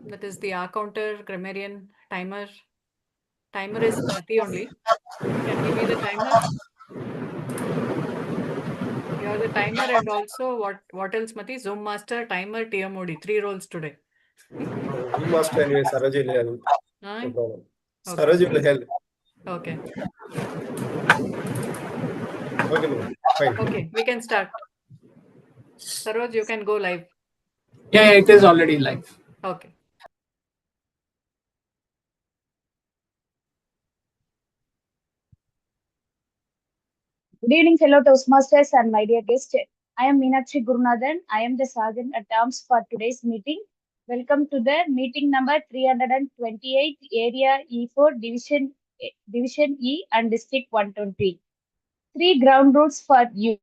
That is the R counter, grammarian, timer. Timer is Mati only. Can he be the timer? You are the timer and also what else, Mati? Zoom master, timer, TMOD. 3 roles today. Zoom master anyway, Saraj will help. No problem. Okay. Saraj will help. Okay. Okay, no, fine. Okay, we can start. Saroj, you can go live. Yeah, it is already live. Okay. Good evening, fellow Toastmasters and my dear guest. I am Meenakshi Gurunathan. I am the sergeant at arms for today's meeting. Welcome to the meeting number 328, Area E4, Division E and District 120. 3 ground rules for you.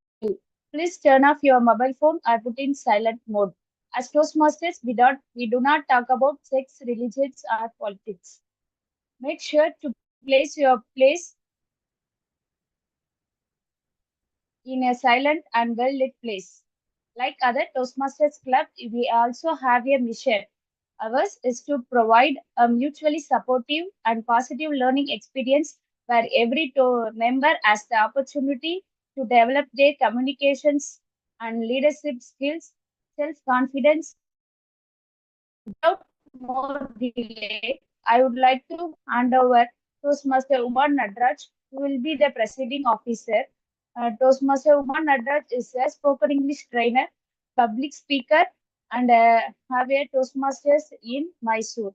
Please turn off your mobile phone or put in silent mode. As Toastmasters, we do not talk about sex, religions, or politics. Make sure to place in a silent and well lit place. Like other Toastmasters club, we also have a mission. Ours is to provide a mutually supportive and positive learning experience where every member has the opportunity to develop their communications and leadership skills, self-confidence. Without more delay, I would like to hand over Toastmaster Umar Nadraj, who will be the presiding officer. Toastmaster Umar Nadraj is a spoken English trainer, public speaker, and have a Toastmasters in Mysore.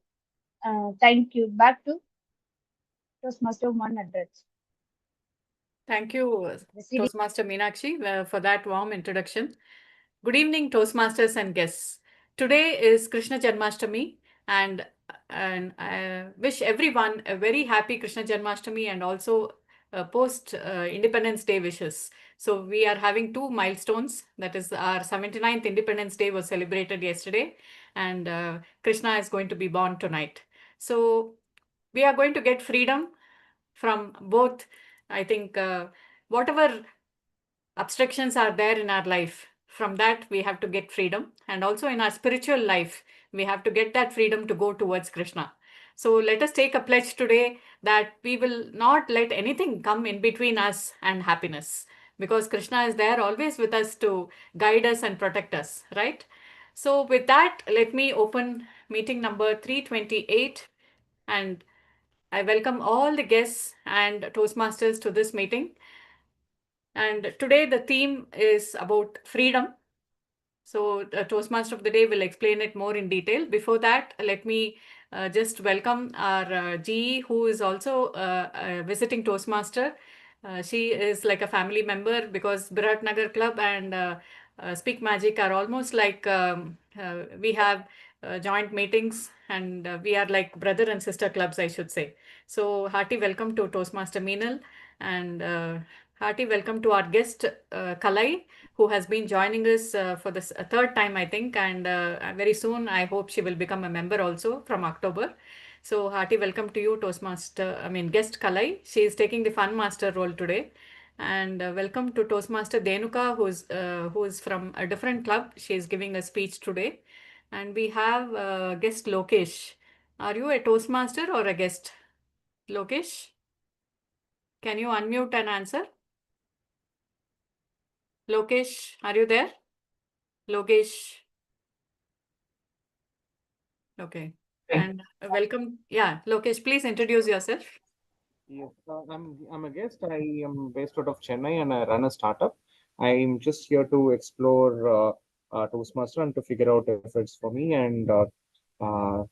Thank you. Back to Toastmaster Umar Nadraj. Thank you, Toastmaster Meenakshi, for that warm introduction. Good evening, Toastmasters and guests. Today is Krishna Janmashtami, and I wish everyone a very happy Krishna Janmashtami and also post Independence Day wishes. So we are having 2 milestones. That is, our 79th Independence Day was celebrated yesterday, and Krishna is going to be born tonight. So we are going to get freedom from both, I think, whatever obstructions are there in our life. From that, we have to get freedom. And also in our spiritual life, we have to get that freedom to go towards Krishna. So let us take a pledge today that we will not let anything come in between us and happiness, because Krishna is there always with us to guide us and protect us, right? So with that, let me open meeting number 328, and I welcome all the guests and Toastmasters to this meeting. And today the theme is about freedom. So the Toastmaster of the day will explain it more in detail. Before that, let me just welcome our GE, who is also a visiting Toastmaster. She is like a family member because Birat Nagar Club and Speak Magic are almost like we have joint meetings, and we are like brother and sister clubs, I should say. So hearty welcome to Toastmaster Meenal, and hearty welcome to our guest Kalai, who has been joining us for this third time, I think, and very soon I hope she will become a member also from October. So hearty welcome to you, guest Kalai. She is taking the Fun Master role today. And welcome to Toastmaster Denuka, who is from a different club. She is giving a speech today. And we have guest Lokesh. Are you a Toastmaster or a guest? Lokesh? Can you unmute and answer? Lokesh, are you there? Lokesh. Okay. And welcome. Yeah, Lokesh, please introduce yourself. Yes, I'm a guest. I am based out of Chennai and I run a startup. I'm just here to explore Toastmaster and to figure out if it's for me and to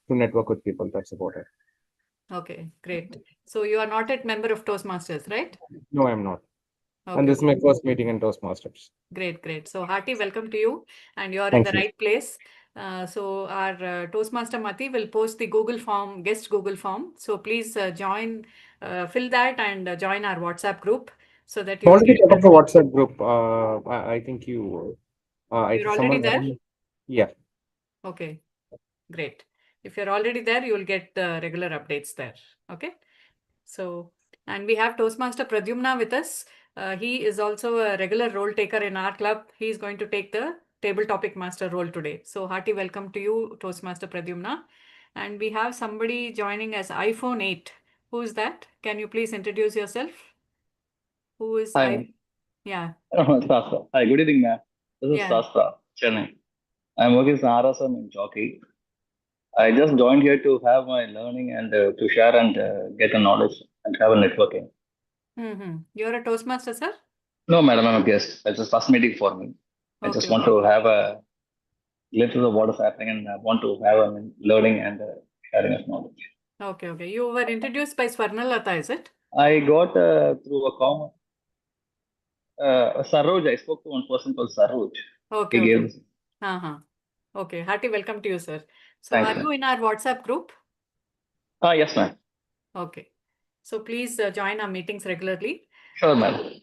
network with people. That's about it. Okay, great. So you are not a member of Toastmasters, right? No, I'm not. Okay. And this is my first meeting in Toastmasters. Great, great. So hearty welcome to you, and you are in Thank the you. right place. So our Toastmaster Mati will post the Google form, guest Google form. So please fill that and join our WhatsApp group so that you Already get. set up the WhatsApp group. I think I You're think already someone. there? Yeah. Okay, great. If you're already there, you will get the regular updates there. Okay. So, and we have Toastmaster Pradyumna with us. He is also a regular role taker in our club. He is going to take the table topic master role today. So, hearty welcome to you, Toastmaster Pradyumna. And we have somebody joining as iPhone 8. Who is that? Can you please introduce yourself? Who is Hi, ma'am. Yeah. Sastra. Hi, good evening, ma'am. This is Yeah. Sastra, Chennai. I'm working as an RSM in Jockey. I just joined here to have my learning and to share and get a knowledge and have a networking. You're a Toastmaster, sir? No, madam, I'm a guest. It's the first meeting for me. I just want to have a glimpse of what is happening and I want to have a learning and sharing of knowledge. Okay. You were introduced by Swarnalata, is it? I got through a common Saroj. I spoke to one person called Saroj. He gave this. Okay. Hearty welcome to you, sir. So Thanks, are you ma'am. in our WhatsApp group? Yes, ma'am. Okay. So please join our meetings regularly. Sure, ma'am.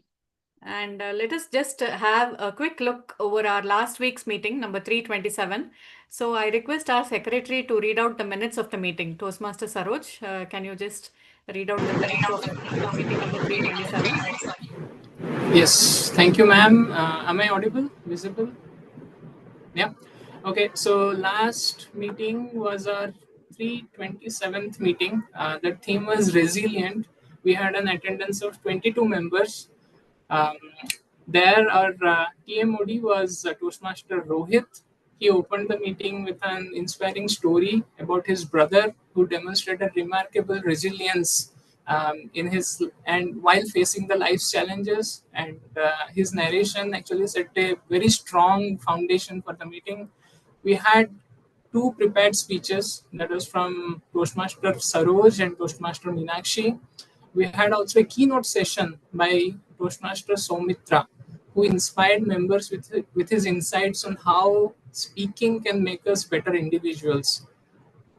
And let us just have a quick look over our last week's meeting, number 327. So I request our secretary to read out the minutes of the meeting. Toastmaster Saroj, can you just read out the minutes of meeting number 327? Yes, thank you, ma'am. Am I audible, visible? Yeah. Okay, so last meeting was our 327th meeting. The theme was resilient. We had an attendance of 22 members. Um, there, our TMOD was Toastmaster Rohit. He opened the meeting with an inspiring story about his brother who demonstrated remarkable resilience in his and while facing the life's challenges. And his narration actually set a very strong foundation for the meeting. We had two prepared speeches, that was from Toastmaster Saroj and Toastmaster Meenakshi. We had also a keynote session by Toastmaster Soumitra, who inspired members with his insights on how speaking can make us better individuals.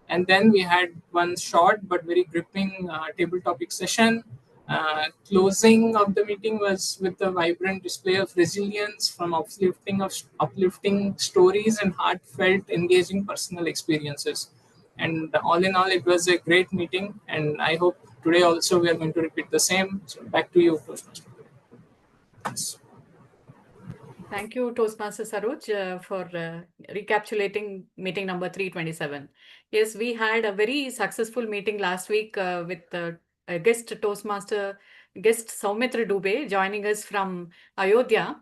And then we had one short but very gripping table topic session. Closing of the meeting was with a vibrant display of resilience from uplifting stories and heartfelt, engaging personal experiences. And all in all, it was a great meeting. And I hope today also we are going to repeat the same. So back to you, Toastmaster. Thanks. Thank you, Toastmaster Saroj, for recapitulating meeting number 327. Yes, we had a very successful meeting last week with a guest Saumitra Dubey, joining us from Ayodhya.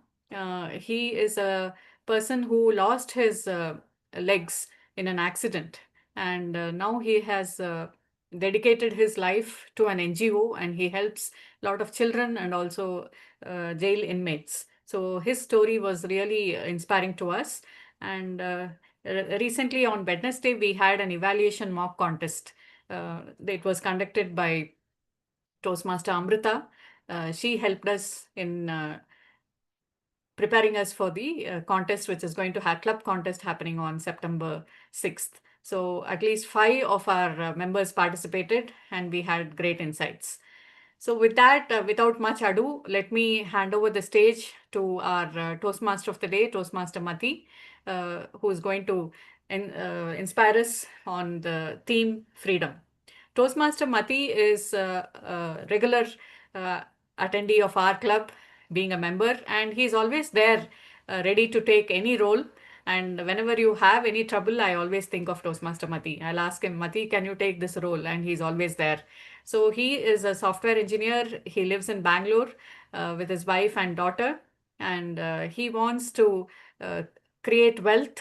He is a person who lost his legs in an accident, and now he has dedicated his life to an NGO, and he helps a lot of children and also jail inmates. So his story was really inspiring to us. And recently on Wednesday, we had an evaluation mock contest. It was conducted by Toastmaster Amrita. She helped us in preparing us for the contest, which is going to have club contest happening on September 6th. So at least 5 of our members participated and we had great insights. So with that, without much ado, let me hand over the stage to our Toastmaster of the day, Toastmaster Mati, who is going to inspire us on the theme freedom. Toastmaster Mati is a regular attendee of our club, being a member, and he's always there, ready to take any role. And whenever you have any trouble, I always think of Toastmaster Mati. I'll ask him, Mati, can you take this role? And he's always there. So he is a software engineer. He lives in Bangalore with his wife and daughter, and he wants to create wealth.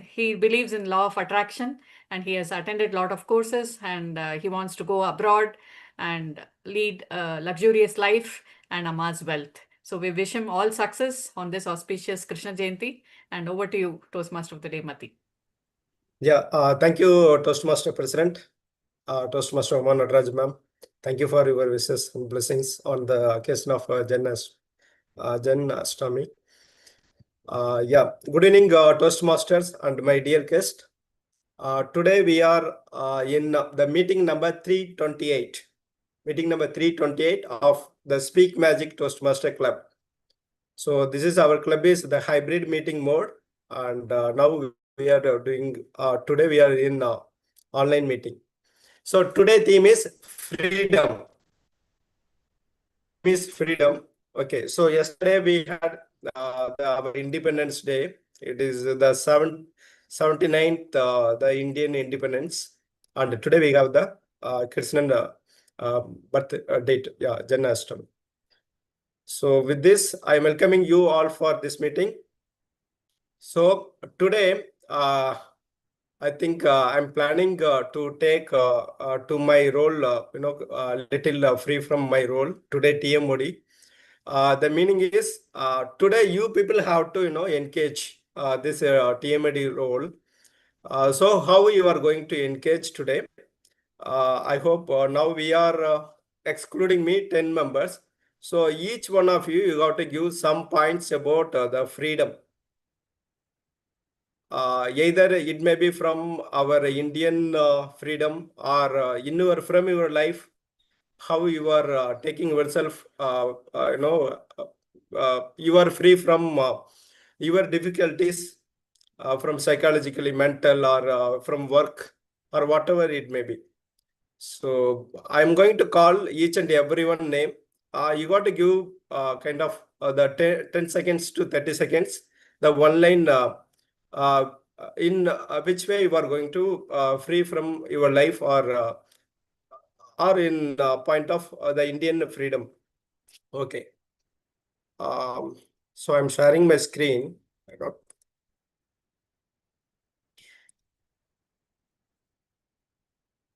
He believes in law of attraction, and he has attended a lot of courses, and he wants to go abroad and lead a luxurious life and amass wealth. So we wish him all success on this auspicious Krishna Jayanti. And over to you, Toastmaster of the day, Mati. Yeah, thank you, Toastmaster President, Toastmaster Aman Nadraj ma'am. Thank you for your wishes and blessings on the occasion of Jan Ashtami. Yeah, good evening, Toastmasters and my dear guest. Today we are in the meeting number 328. Meeting number 328 of the Speak Magic Toastmaster Club. So this is our club is the hybrid meeting mode, and now we are doing today we are in online meeting. So today theme is freedom. Freedom. Okay. So yesterday we had our Independence Day. It is the 79th the Indian independence, and today we have the Krishnan birth date, yeah, Janmashtami. So with this, I am welcoming you all for this meeting. So today, I think I'm planning to take to my role, little free from my role today, TMOD. The meaning is today you people have to, engage this TMOD role. So how you are going to engage today? I hope now we are excluding me 10 members. So each one of you got to give some points about the freedom. Either it may be from our Indian freedom or from your life, how you are taking yourself, you are free from your difficulties from psychologically, mental, or from work, or whatever it may be. So I'm going to call each and everyone name. You got to give kind of the 10 seconds to 30 seconds, the one line uh, in which way you are going to free from your life or in point of the Indian freedom. Okay. So I'm sharing my screen. I got.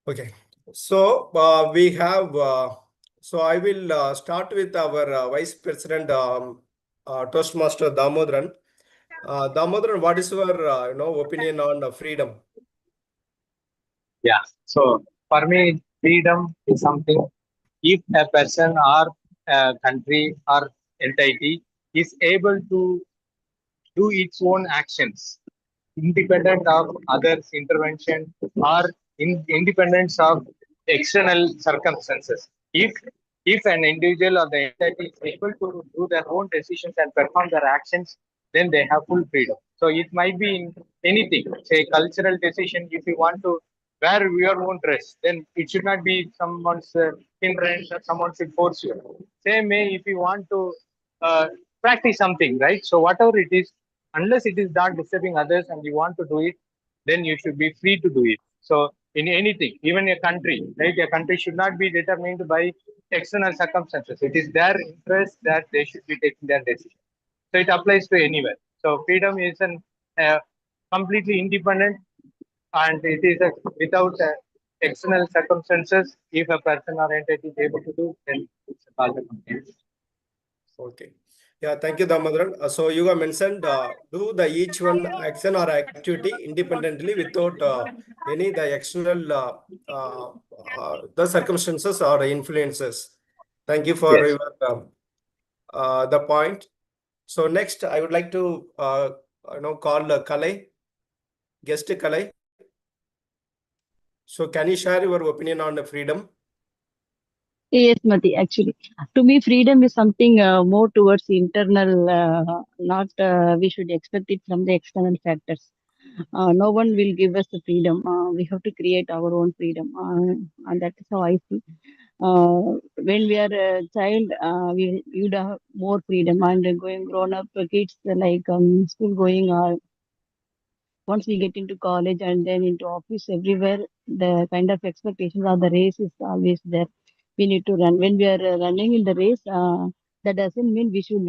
Okay. So we have. So I will start with our Vice President, Toastmaster Damodaran. Damodaran, what is your opinion on freedom? Yeah. So for me, freedom is something if a person or a country or entity is able to do its own actions independent of others' intervention or independence of external circumstances. If an individual or the entity is able to do their own decisions and perform their actions, then they have full freedom. So it might be in anything, say cultural decision. If you want to wear your own dress, then it should not be someone's hindrance or someone should force you. Same way, if you want to practice something, right? So whatever it is, unless it is not disturbing others and you want to do it, then you should be free to do it. So in anything, even a country, right? A country should not be determined by external circumstances. It is their interest that they should be taking their decision. So it applies to anywhere. So freedom is an completely independent, and it is without external circumstances. If a person or entity is able to do, then it's called a complete. Okay. Yeah, thank you, Damodaran. So you have mentioned do the each one action or activity independently without any the external the circumstances or influences. Thank you for Yes. your the point. So next, I would like to call Kalai, guest Kalai. So can you share your opinion on the freedom? Yes, Mati, actually. To me, freedom is something more towards internal, not we should expect it from the external factors. No one will give us the freedom. We have to create our own freedom. And that is how I see. When we are a child, we would have more freedom. And going grown up, kids like school going, once we get into college and then into office, everywhere, the kind of expectations or the race is always there. We need to run. When we are running in the race, that doesn't mean we should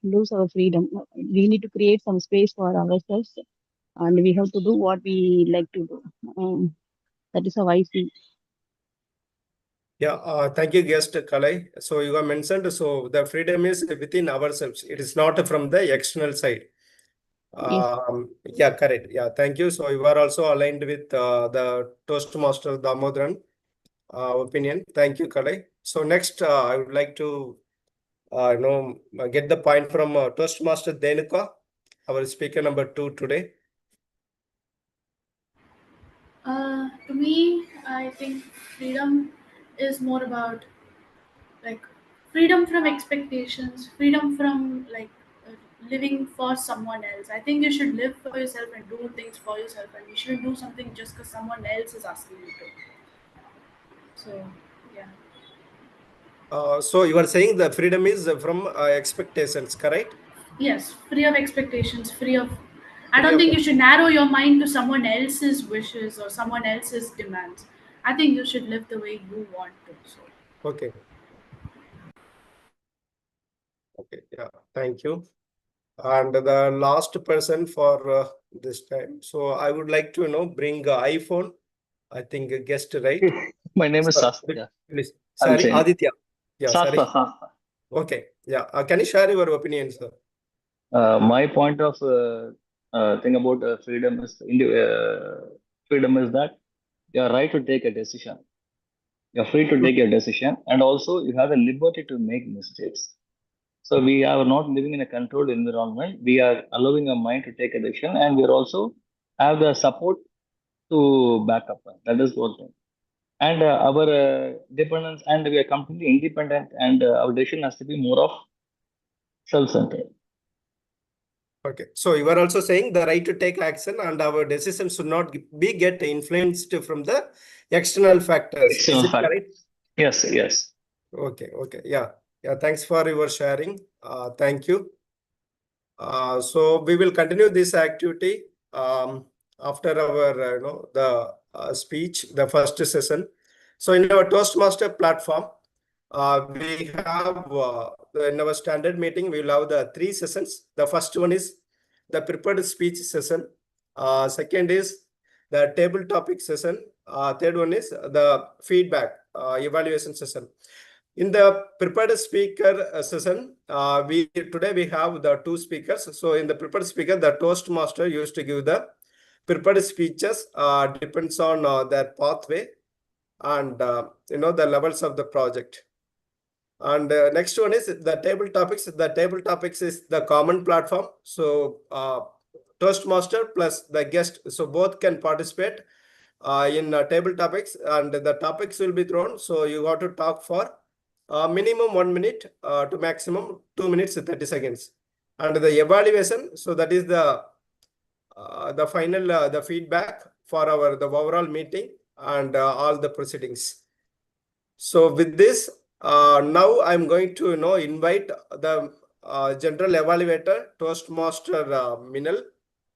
lose our freedom. We need to create some space for ourselves and we have to do what we like to do. That is how I see. Yeah, thank you, guest Kalai. So you have mentioned, so the freedom is within ourselves. It is not from the external side. Yes. Yeah, correct. Yeah, thank you. So you are also aligned with the Toastmaster Damodaran opinion. Thank you, Kalai. So next, I would like to get the point from Toastmaster Denuka, our speaker number 2 today. To me, I think freedom is more about like freedom from expectations, freedom from living for someone else. I think you should live for yourself and do things for yourself, and you shouldn't do something just because someone else is asking you to. So, yeah. So you are saying the freedom is from expectations, correct? Yes, free of expectations, free of I don't Okay, think you should narrow your mind to someone else's wishes or someone else's demands. I think you should live the way you want to. So okay, okay. Yeah, thank you. And the last person for this time. So I would like to bring iPhone. I think a guest, right? My name is Sorry, Sastya. please. I'll Sorry, change. Aditya. Yeah, sorry. Sastya. Okay, yeah. Can you share your opinion, sir? My point of thing about freedom is that you are right to take a decision. You're free to take your decision, and also you have the liberty to make mistakes. So we are not living in a controlled environment. We are allowing our mind to take a decision, and we are also have the support to back up. That is one thing. And our dependence, and we are completely independent, and our decision has to be more of self-centered. Okay, so you are also saying the right to take action and our decisions should not be get influenced from the external factors. Is External it fact. correct? Yes, yes. Okay, okay, yeah, yeah. Thanks for your sharing. Thank you. So we will continue this activity after our the speech, the first session. So in our Toastmaster platform, we have in our standard meeting we will have the 3 sessions. The first one is the prepared speech session. Second is the table topic session. Third one is the feedback evaluation session. In the prepared speaker session, today we have the 2 speakers. So in the prepared speaker, the Toastmaster used to give the prepared speeches. Depends on their pathway and the levels of the project. And next one is the table topics. The table topics is the common platform. So Toastmaster plus the guest, so both can participate in table topics, and the topics will be thrown. So you got to talk for minimum 1 minute to maximum 2 minutes 30 seconds. And the evaluation, so that is the final the feedback for the overall meeting and all the proceedings. So with this, now I'm going to invite the general evaluator, Toastmaster Minal.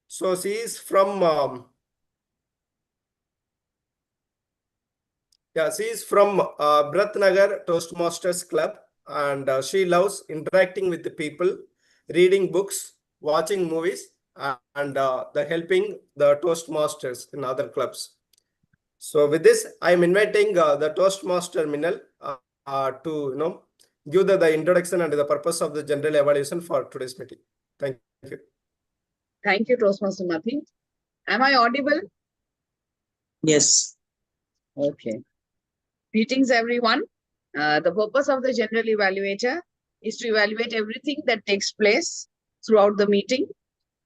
So she is from she is from Nagar Toastmasters Club, and she loves interacting with the people, reading books, watching movies, and the helping the Toastmasters in other clubs. So with this, I am inviting the Toastmaster Minal to give the introduction and the purpose of the general evaluation for today's meeting. Thank you. Thank you, Toastmaster Mati. Am I audible? Yes. Okay. Greetings, everyone. The purpose of the general evaluator is to evaluate everything that takes place throughout the meeting.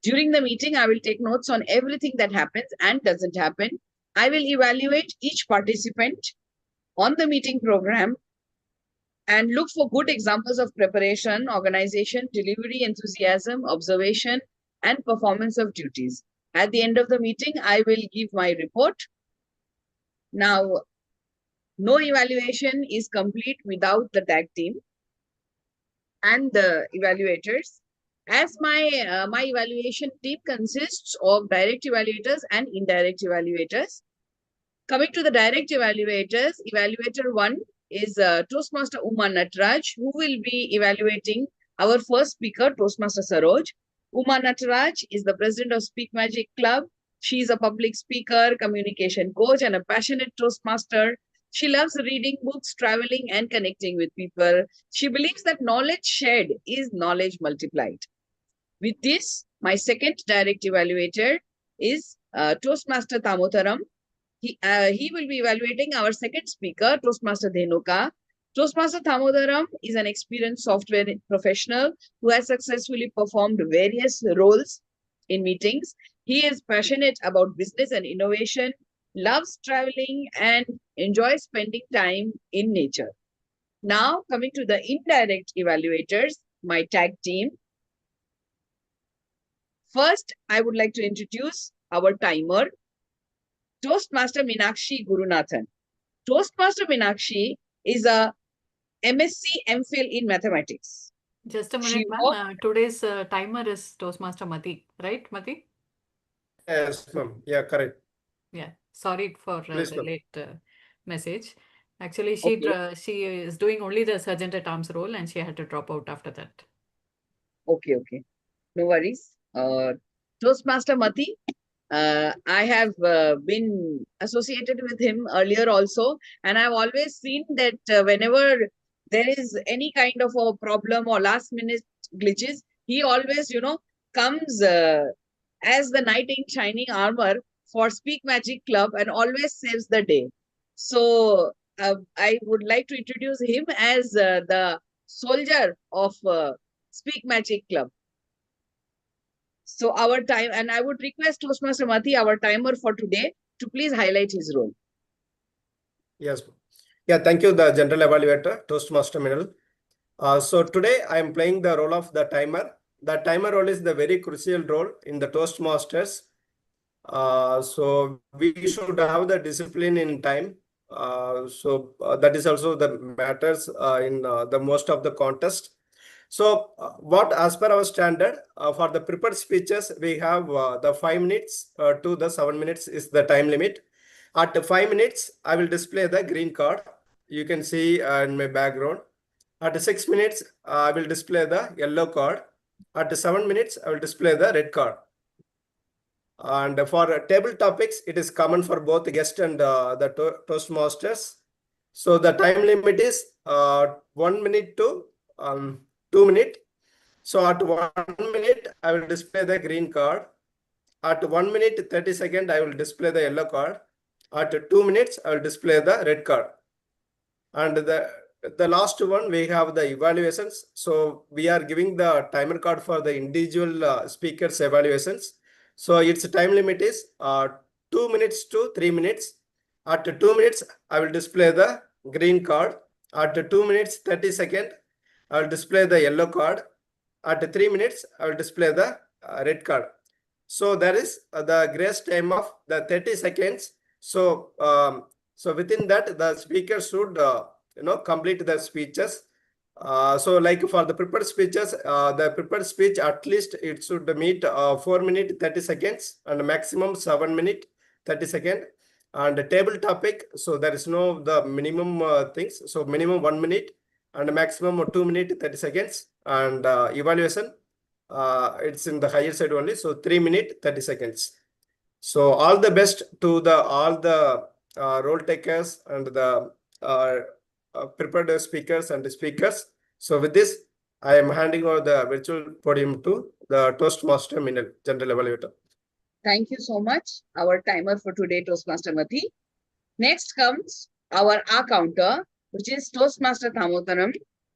During the meeting, I will take notes on everything that happens and doesn't happen. I will evaluate each participant on the meeting program and look for good examples of preparation, organization, delivery, enthusiasm, observation, and performance of duties. At the end of the meeting, I will give my report. Now, no evaluation is complete without the tag team and the evaluators. As my evaluation team consists of direct evaluators and indirect evaluators. Coming to the direct evaluators, evaluator 1 is Toastmaster Uma Natraj, who will be evaluating our first speaker, Toastmaster Saroj. Uma Natraj is the president of Speak Magic Club. She is a public speaker, communication coach, and a passionate Toastmaster. She loves reading books, traveling, and connecting with people. She believes that knowledge shared is knowledge multiplied. With this, my second direct evaluator is Toastmaster Tamotaram. He will be evaluating our second speaker, Toastmaster Dhenuka. Toastmaster Thamodaram is an experienced software professional who has successfully performed various roles in meetings. He is passionate about business and innovation, loves traveling, and enjoys spending time in nature. Now, coming to the indirect evaluators, my tag team. First, I would like to introduce our timer, Toastmaster Meenakshi Gurunathan. Toastmaster Meenakshi is a MSc MPhil in mathematics. Just a minute, ma'am. Today's timer is Toastmaster Mati, right, Mati? Yes, ma'am. Yeah, correct. Yeah, sorry for Please, the ma'am. late message. Actually, Okay. she is doing only the sergeant at arms role, and she had to drop out after that. Okay, okay. No worries. Toastmaster Mati, I have been associated with him earlier also, and I've always seen that whenever there is any kind of a problem or last minute glitches, he always, comes as the knight in shining armor for Speak Magic Club and always saves the day. So I would like to introduce him as the soldier of Speak Magic Club. So our time, and I would request Toastmaster Mati, our timer for today, to please highlight his role. Yes. Yeah, thank you, the General Evaluator, Toastmaster Minal. So today I am playing the role of the timer. The timer role is the very crucial role in the Toastmasters. So we should have the discipline in time. That is also the matters in the most of the contest. So what as per our standard for the prepared speeches, we have the 5 minutes to the 7 minutes is the time limit. At 5 minutes, I will display the green card. You can see in my background. At 6 minutes, I will display the yellow card. At 7 minutes, I will display the red card. And for table topics, it is common for both guest and the Toastmasters. So the time limit is 1 minute to 2 minutes. So at 1 minute, I will display the green card. At 1 minute 30 seconds, I will display the yellow card. At 2 minutes, I will display the red card. And the last one, we have the evaluations. So we are giving the timer card for the individual speakers evaluations. So its time limit is 2 minutes to 3 minutes. At 2 minutes, I will display the green card. At 2 minutes 30 seconds, I will display the yellow card. At 3 minutes, I will display the red card. So there is the grace time of the 30 seconds. So within that, the speaker should complete the speeches. So like for the prepared speeches, the prepared speech at least it should meet 4 minutes 30 seconds and maximum 7 minutes 30 seconds. And the table topic, so there is no the minimum things. So minimum 1 minute and maximum 2 minutes 30 seconds. And evaluation, it's in the higher side only. So 3 minutes 30 seconds. So all the best to all the role takers and the prepared speakers and speakers. So with this, I am handing over the virtual podium to the Toastmaster Minal, General Evaluator. Thank you so much. Our timer for today, Toastmaster Mati. Next comes our A counter, which is Toastmaster Thamodaram.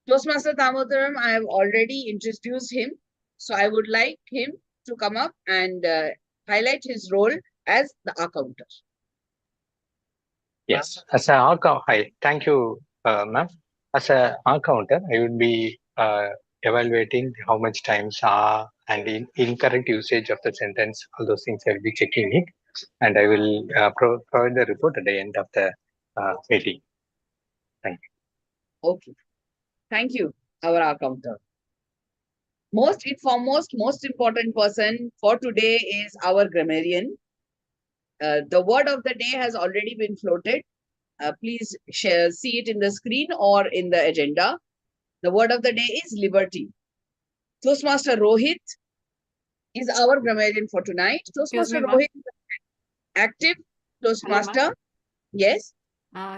Toastmaster Thamodaram, I have already introduced him. So I would like him to come up and highlight his role as the A counter. Yes, as an account, hi, thank you, ma'am. As an accountant, I would be evaluating how much times are and incorrect usage of the sentence, all those things I will be checking it, and I will provide the report at the end of the meeting. Thank you. Okay, thank you, our accountant. Most important person for today is our grammarian. The word of the day has already been floated. Please see it in the screen or in the agenda. The word of the day is liberty. Toastmaster Rohit is our grammarian for tonight. Toastmaster Rohit is active Toastmaster. Yes.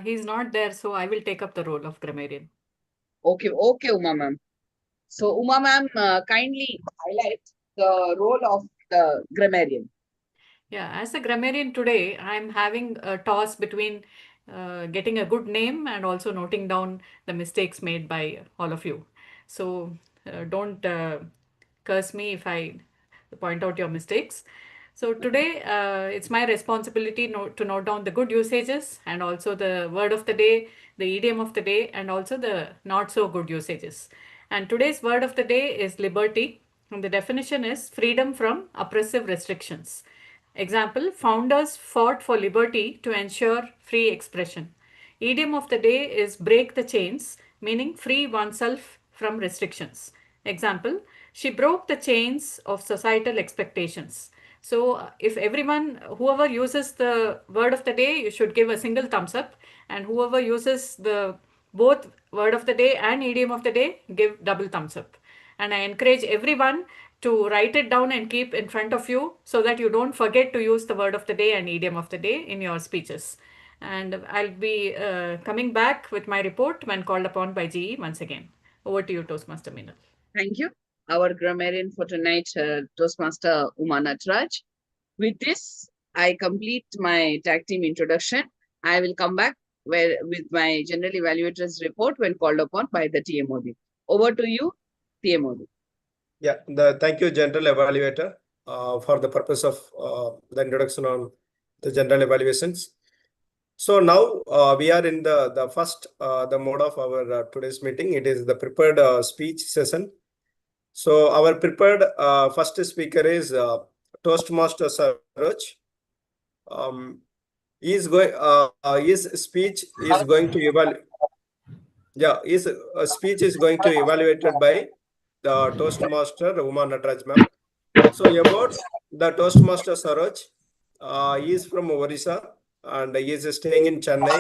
He's not there, so I will take up the role of grammarian. Okay, Uma ma'am. So Uma ma'am, kindly highlight the role of the grammarian. Yeah, as a grammarian today, I'm having a toss between getting a good name and also noting down the mistakes made by all of you. So don't curse me if I point out your mistakes. So today, it's my responsibility to note down the good usages and also the word of the day, the idiom of the day, and also the not so good usages. And today's word of the day is liberty. And the definition is freedom from oppressive restrictions. Example, founders fought for liberty to ensure free expression. Idiom of the day is break the chains, meaning free oneself from restrictions. Example, she broke the chains of societal expectations. So if everyone, whoever uses the word of the day, you should give a single thumbs up, and whoever uses the both word of the day and idiom of the day, give double thumbs up. And I encourage everyone to write it down and keep in front of you so that you don't forget to use the word of the day and idiom of the day in your speeches. And I'll be coming back with my report when called upon by GE once again. Over to you, Toastmaster Meenal. Thank you. Our grammarian for tonight, Toastmaster Uma Natraj. With this, I complete my tag team introduction. I will come back with my general evaluator's report when called upon by the TMOD. Over to you, TMOD. Yeah, thank you, General Evaluator, for the purpose of the introduction on the general evaluations. So now we are in the first the mode of our today's meeting. It is the prepared speech session. So our prepared first speaker is Toastmaster Saroj. His speech is going to evaluate. Yeah, his speech is going to evaluated by the Toastmaster Uma Natraj ma'am. So about the Toastmaster Saroj, he is from Orissa and he is staying in Chennai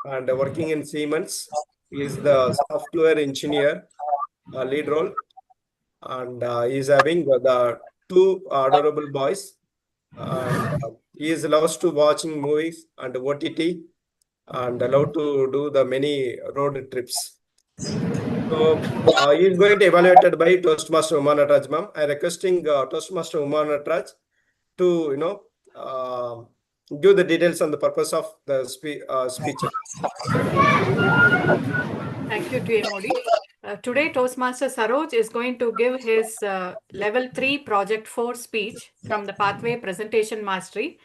and working in Siemens. He is the software engineer lead role, and he is having the two adorable boys, and he is loves to watching movies and OTT and love to do the many road trips. So he is going to evaluated by Toastmaster Uma Natraj ma'am. I requesting Toastmaster Uma Natraj to give the details on the purpose of the speech. Thank you, TMOD. Today, Toastmaster Saroj is going to give his Level 3 Project 4 speech from the Pathway Presentation Mastery.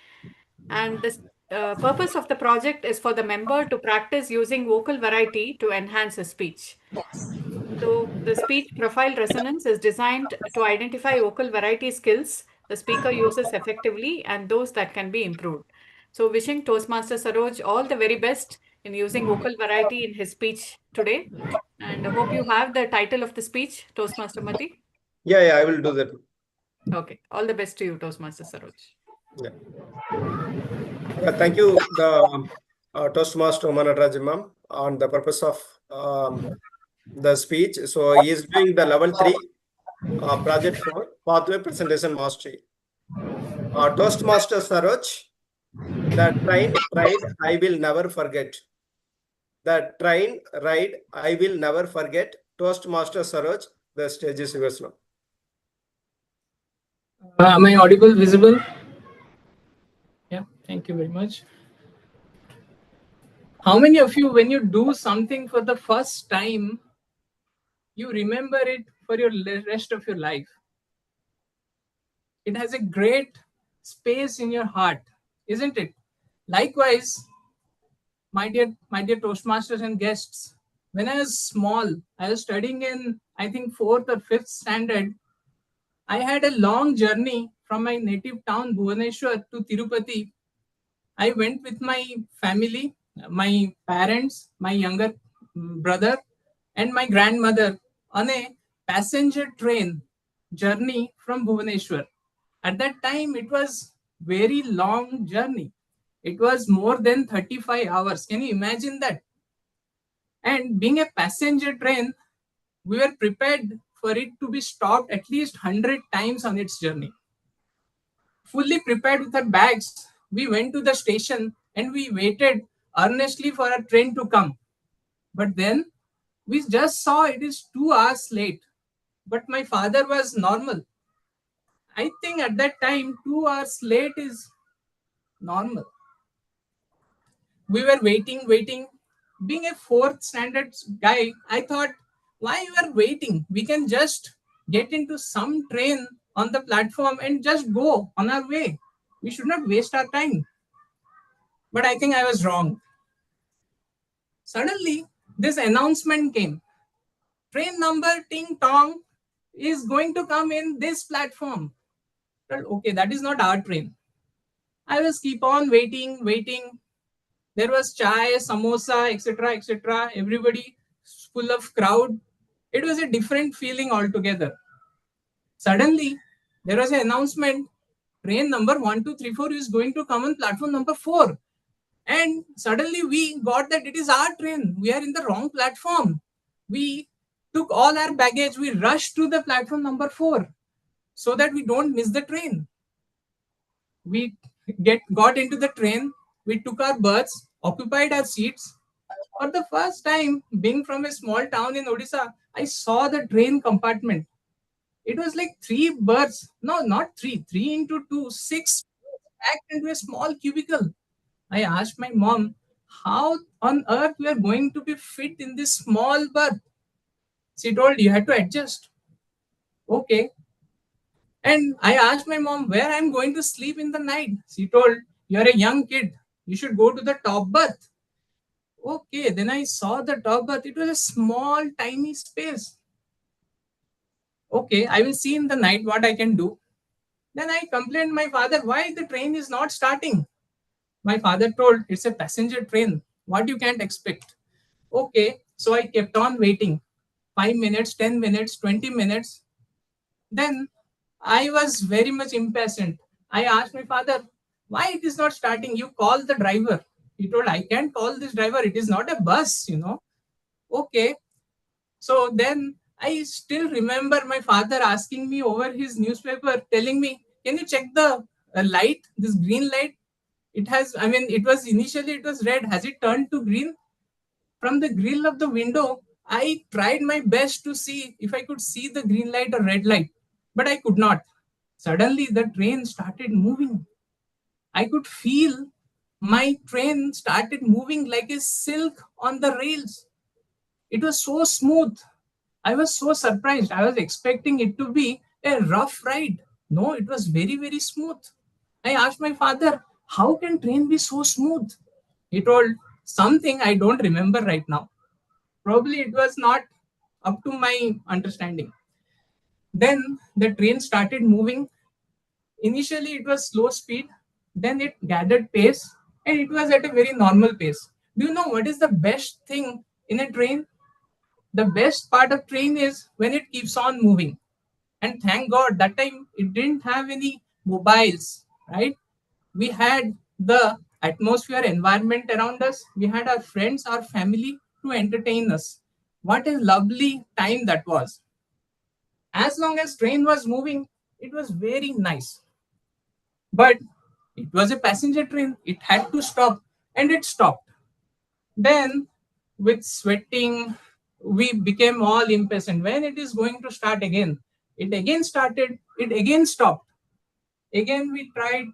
And the purpose of the project is for the member to practice using vocal variety to enhance his speech. So the speech profile resonance is designed to identify vocal variety skills the speaker uses effectively and those that can be improved. So wishing Toastmaster Saroj all the very best in using vocal variety in his speech today. And I hope you have the title of the speech, Toastmaster Mati. Yeah, I will do that. Okay. All the best to you, Toastmaster Saroj. Yeah. Thank you, the Toastmaster Uma Natraj ma'am, on the purpose of the speech. So he is doing the level 3 project 4 pathway presentation mastery. Toastmaster Saroj, the train ride I will never forget. The train ride I will never forget. Toastmaster Saroj, the stage is yours now. Am I audible, visible? Yeah, thank you very much. How many of you, when you do something for the first time, you remember it for your rest of your life? It has a great space in your heart, isn't it? Likewise, my dear Toastmasters and guests, when I was small, I was studying in, I think, 4th or 5th standard. I had a long journey from my native town, Bhubaneswar, to Tirupati. I went with my family, my parents, my younger brother, and my grandmother on a passenger train journey from Bhubaneswar. At that time, it was very long journey. It was more than 35 hours. Can you imagine that? And being a passenger train, we were prepared for it to be stopped at least 100 times on its journey. Fully prepared with our bags, we went to the station and we waited earnestly for a train to come. But then we just saw it is 2 hours late. But my father was normal. I think at that time, 2 hours late is normal. We were waiting. Being a 4th standard guy, I thought, why you are waiting? We can just get into some train on the platform and just go on our way. We should not waste our time. But I think I was wrong. Suddenly, this announcement came. Train number ting tong is going to come in this platform. Well, okay, that is not our train. I was keep on waiting. There was chai, samosa, etc. Everybody full of crowd. It was a different feeling altogether. Suddenly, there was an announcement. train number 1234 is going to come on platform number 4. And suddenly we got that it is our train. We are in the wrong platform. We took all our baggage. We rushed to the platform number 4 so that we don't miss the train. We got into the train. We took our berths, occupied our seats. For the first time, being from a small town in Odisha, I saw the train compartment. It was like 3 berths. No, not 3. 3 into 2, 6 packed into a small cubicle. I asked my mom, how on earth we are going to be fit in this small berth? She told, you had to adjust. Okay. And I asked my mom where I'm going to sleep in the night. She told, you're a young kid. You should go to the top berth. Okay. Then I saw the top berth. It was a small, tiny space. Okay. I will see in the night what I can do. Then I complained my father, why the train is not starting? My father told, it's a passenger train. What you can't expect? Okay. So I kept on waiting. 5 minutes, 10 minutes, 20 minutes. Then I was very much impatient. I asked my father, why it is not starting? You call the driver. He told, I can't call this driver. It is not a bus, Okay. So then I still remember my father asking me over his newspaper, telling me, can you check the light, this green light? It was initially, it was red. Has it turned to green? From the grill of the window, I tried my best to see if I could see the green light or red light, but I could not. Suddenly, the train started moving. I could feel my train started moving like a silk on the rails. It was so smooth. I was so surprised. I was expecting it to be a rough ride. No, it was very, very smooth. I asked my father, how can train be so smooth? He told something I don't remember right now. Probably it was not up to my understanding. Then the train started moving. Initially, it was slow speed, then it gathered pace, and it was at a very normal pace. Do you know what is the best thing in a train? The best part of train is when it keeps on moving. And thank God that time it didn't have any mobiles, right? We had the atmosphere, environment around us. We had our friends, our family to entertain us. What a lovely time that was. As long as train was moving, it was very nice. But it was a passenger train. It had to stop, and it stopped. Then, with sweating, we became all impatient. When it is going to start again? It again started, it again stopped. Again, we tried,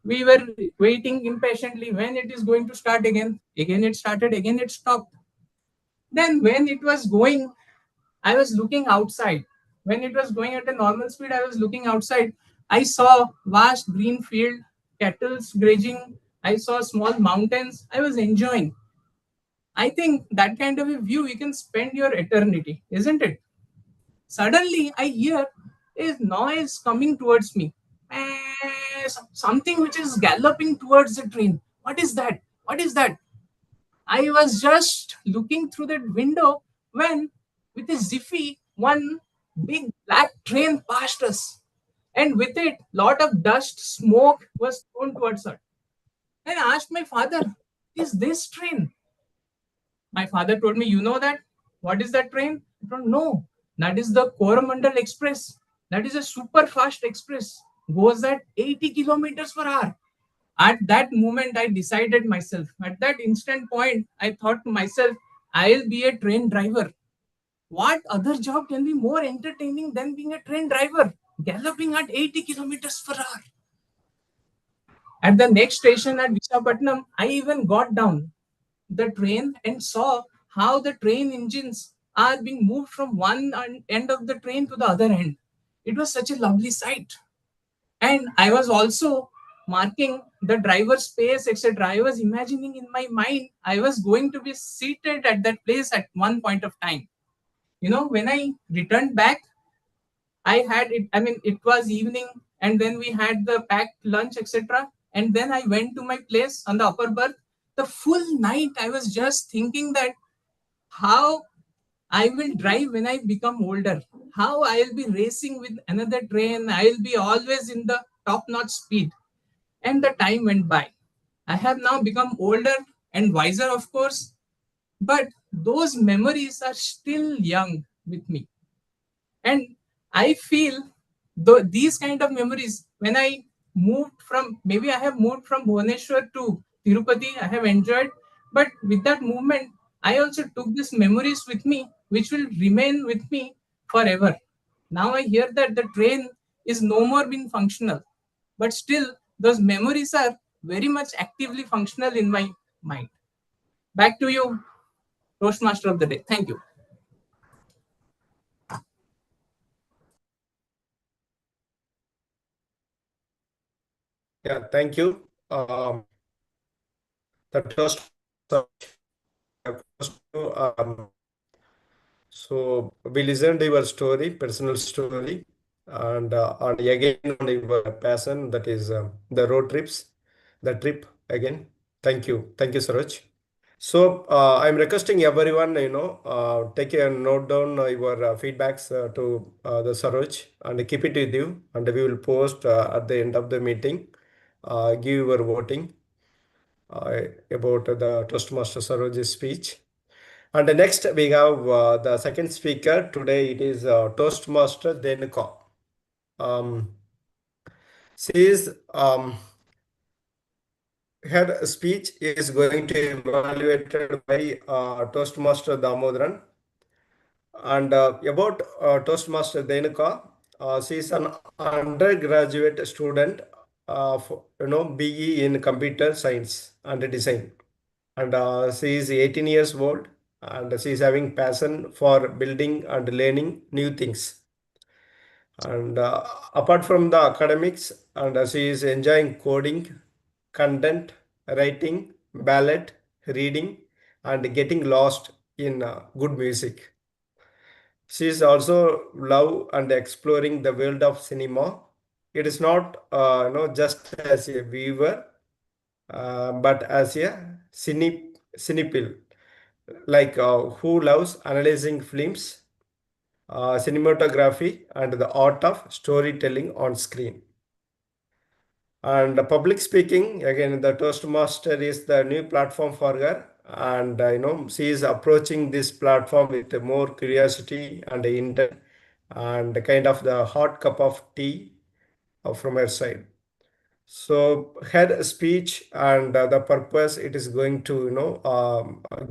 we were waiting impatiently when it is going to start again. Again, it started, again, it stopped. Then, when it was going, I was looking outside. When it was going at a normal speed, I was looking outside. I saw vast green field, cattle grazing. I saw small mountains. I was enjoying. I think that kind of a view you can spend your eternity, isn't it? Suddenly, I hear a noise coming towards me. Something which is galloping towards the train. What is that? What is that? I was just looking through that window when, with a ziffy, one big black train passed us. And with it, lot of dust, smoke was thrown towards her. And I asked my father, is this train? My father told me, you know that? What is that train? I don't know. That is the Coromandel Express. That is a super fast express. Goes at 80 kilometers per hour. At that moment, I decided myself. At that instant point, I thought to myself, I'll be a train driver. What other job can be more entertaining than being a train driver? Galloping at 80 kilometers per hour. At the next station at Visakhapatnam, I even got down the train and saw how the train engines are being moved from one end of the train to the other end. It was such a lovely sight. And I was also marking the driver's space, etc. I was imagining in my mind I was going to be seated at that place at one point of time. When I returned back, I had it, it was evening, and then we had the packed lunch, etc. And then I went to my place on the upper berth. The full night I was just thinking that how I will drive when I become older, how I'll be racing with another train. I'll be always in the top-notch speed, and the time went by. I have now become older and wiser, of course, but those memories are still young with me. And I feel these kind of memories, when I moved from, maybe I have moved from Bhubaneswar to Tirupati, I have enjoyed, but with that movement, I also took these memories with me, which will remain with me forever. Now I hear that the train is no more being functional, but still those memories are very much actively functional in my mind. Back to you, Toastmaster of the day. Thank you. Yeah, thank you. The toast. So we listened to your story, personal story, and again on your passion, that is the road trips, the trip again. Thank you, Saroj. So I'm requesting everyone, take a note down your feedbacks to the Saroj and keep it with you, and we will post at the end of the meeting. Give your voting about the Toastmaster Saroj's speech. And next we have the second speaker today. It is Toastmaster Denuka. She is her speech is going to be evaluated by Toastmaster Damodaran. And about Toastmaster Denuka, she is an undergraduate student of BE in computer science and design. And she is 18 years old, and she is having passion for building and learning new things. And apart from the academics, and she is enjoying coding, content writing, ballet, reading, and getting lost in good music. She is also love and exploring the world of cinema. It is not just as a viewer, but as a cinephile, like who loves analyzing films, cinematography, and the art of storytelling on screen. And public speaking, again, the Toastmaster is the new platform for her, and she is approaching this platform with more curiosity and intent, and kind of the hot cup of tea from her side. So her speech and the purpose it is going to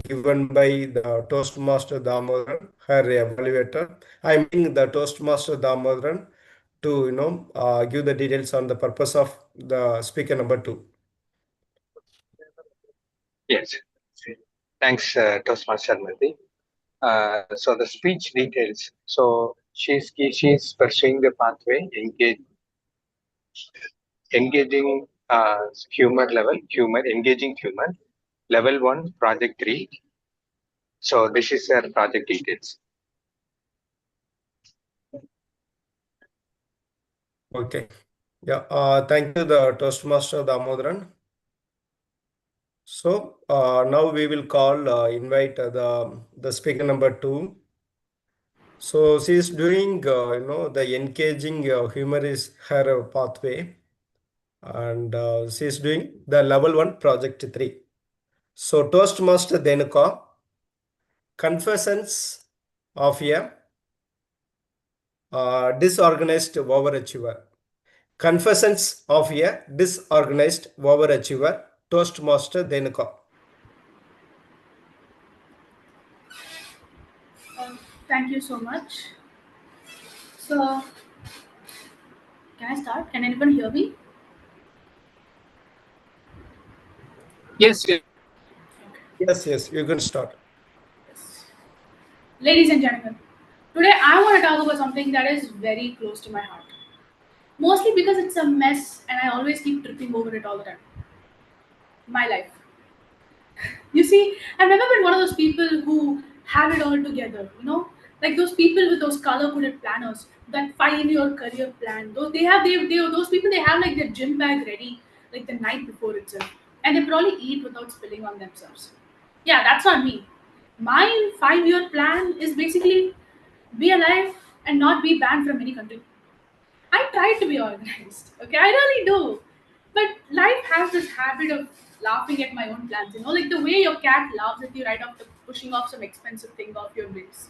given by the Toastmaster Damodaran, her evaluator. I mean the Toastmaster Damodaran to give the details on the purpose of the speaker number 2. Yes. Thanks, Toastmaster Mati. So the speech details. So she's pursuing the pathway, engaging engaging humor, level 1, project 3. So this is her project details. Okay. Yeah. Thank you, the Toastmaster Damodaran. So now we will invite the speaker number 2. So she is doing, the engaging humor is her pathway, and she is doing the level 1 project 3. So Toastmaster Denuka, confessions of a disorganized overachiever. Confessions of a disorganized overachiever. Toastmaster Denuka. Thank you so much. So, can I start? Can anyone hear me? Yes, yes. Yes, you can start. Yes. Ladies and gentlemen, today I want to talk about something that is very close to my heart. Mostly because it's a mess and I always keep tripping over it all the time. My life. You see, I've never been one of those people who have it all together, like those people with those color-coded planners, that 5-year career plan. Those people, they have like their gym bag ready like the night before itself, and they probably eat without spilling on themselves. Yeah, that's not me. My 5-year plan is basically be alive and not be banned from any country. I try to be organized. Okay, I really do. But life has this habit of laughing at my own plans. Like the way your cat laughs at you right after pushing off some expensive thing off your base.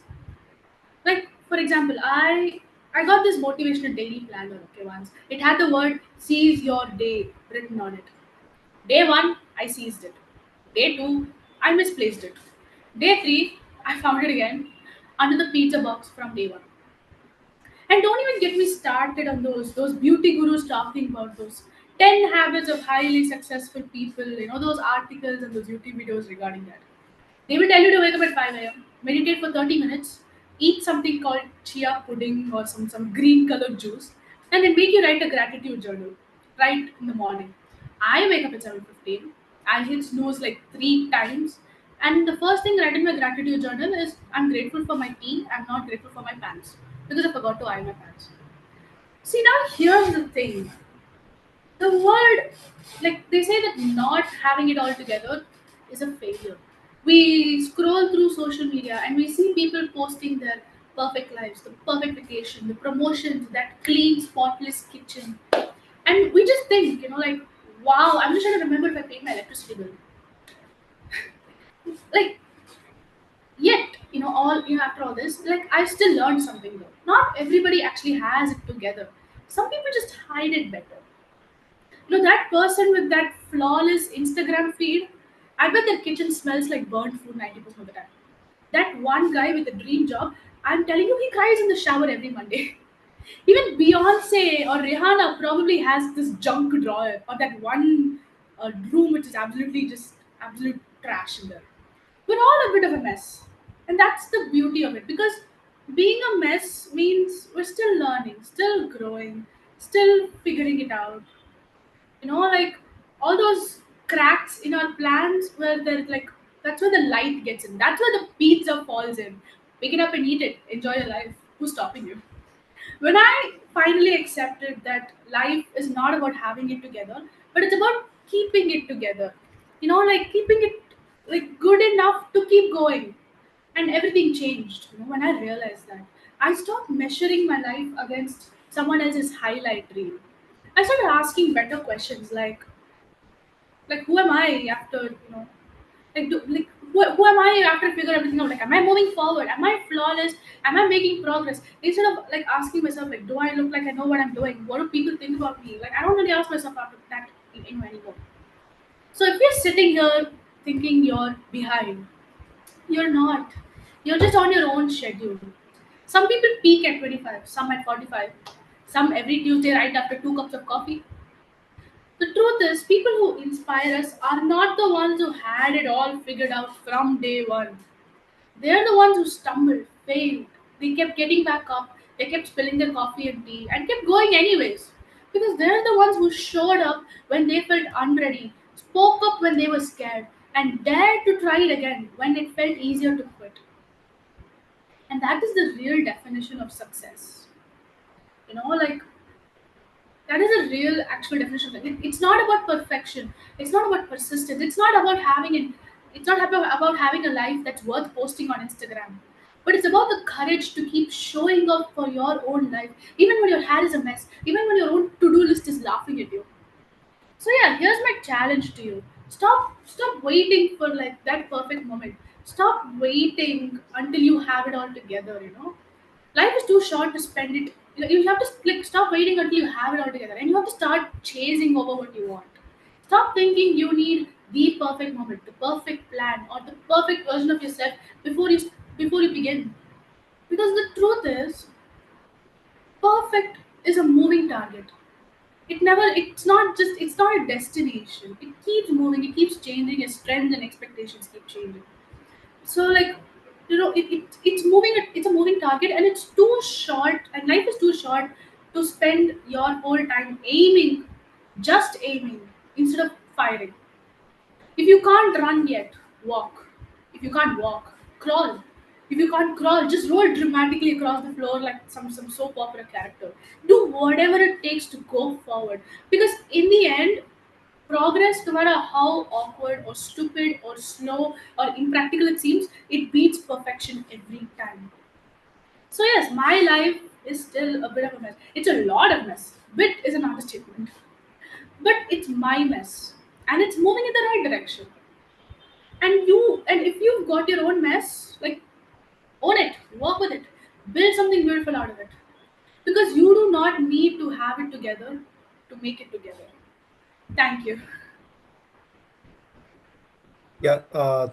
Like for example, I got this motivational daily planner. Okay, once it had the word "seize your day" written on it. Day one, I seized it. Day two, I misplaced it. Day three, I found it again under the pizza box from day one. And don't even get me started on those beauty gurus talking about those 10 habits of highly successful people, those articles and those YouTube videos regarding that. They will tell you to wake up at 5 a.m., meditate for 30 minutes, eat something called chia pudding or some green colored juice, and then make you write a gratitude journal right in the morning. I wake up at 7:15. I hit snooze like 3 times. And the first thing I write in my gratitude journal is I'm grateful for my tea, I'm not grateful for my pants. Because I forgot to iron my pants. See, now here's the thing. The word, like they say that not having it all together is a failure. We scroll through social media and we see people posting their perfect lives, the perfect vacation, the promotions, that clean, spotless kitchen. And we just think, like, wow, I'm just trying to remember if I paid my electricity bill. Like, yet, after all this, like, I still learned something though. Not everybody actually has it together. Some people just hide it better. That person with that flawless Instagram feed, I bet their kitchen smells like burnt food 90% of the time. That one guy with a dream job, I'm telling you, he cries in the shower every Monday. Even Beyonce or Rihanna probably has this junk drawer or that one room which is absolutely just absolute trash in there. We're all a bit of a mess. And that's the beauty of it because being a mess means we're still learning, still growing, still figuring it out. Like all those cracks in our plans where they're like, that's where the light gets in. That's where the pizza falls in. Pick it up and eat it. Enjoy your life. Who's stopping you? When I finally accepted that life is not about having it together, but it's about keeping it together. Like keeping it like good enough to keep going. And everything changed, when I realized that. I stopped measuring my life against someone else's highlight reel. I started asking better questions like who am I after, who am I after I figure everything out? Like, am I moving forward? Am I flawless? Am I making progress? Instead of like asking myself, like, do I look like I know what I'm doing? What do people think about me? Like, I don't really ask myself after that anymore. So if you're sitting here thinking you're behind, you're not. You're just on your own schedule. Some people peak at 25, some at 45, some every Tuesday right after 2 cups of coffee. The truth is, people who inspire us are not the ones who had it all figured out from day one. They're the ones who stumbled, failed. They kept getting back up, they kept spilling their coffee and tea, and kept going anyways. Because they're the ones who showed up when they felt unready, spoke up when they were scared, and dared to try it again when it felt easier to quit. And that is the real definition of success. Like that is a real actual definition of it. It's not about perfection. It's not about persistence. It's not about having an. It's not about having a life that's worth posting on Instagram. But it's about the courage to keep showing up for your own life, even when your hair is a mess, even when your own to-do list is laughing at you. So yeah, here's my challenge to you. Stop waiting for like that perfect moment. Stop waiting until you have it all together. Life is too short to spend it. You have to like stop waiting until you have it all together, and you have to start chasing over what you want. Stop thinking you need the perfect moment, the perfect plan, or the perfect version of yourself before you begin. Because the truth is, perfect is a moving target. It's not a destination. It keeps moving, it keeps changing as trends and expectations keep changing. So like, it's moving, it's a moving target, and it's too short, and life is too short to spend your whole time just aiming instead of firing. If you can't run yet, walk. If you can't walk, crawl. If you can't crawl, just roll dramatically across the floor like some soap opera character. Do whatever it takes to go forward. Because in the end, progress, no matter how awkward or stupid or slow or impractical it seems, it beats perfection every time. So yes, my life is still a bit of a mess. It's a lot of mess. Bit is an understatement. But it's my mess. And it's moving in the right direction. And if you've got your own mess, like, own it, work with it, build something beautiful out of it. Because you do not need to have it together to make it together. Thank you. Yeah,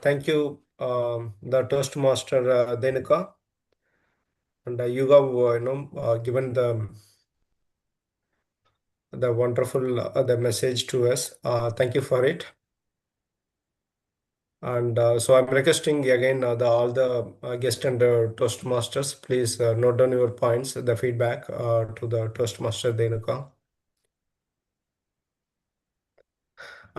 thank you, the Toastmaster Denuka, and you have given the wonderful the message to us. Thank you for it. And so I'm requesting again all the guest and Toastmasters, please note down your points, the feedback to the Toastmaster Denuka.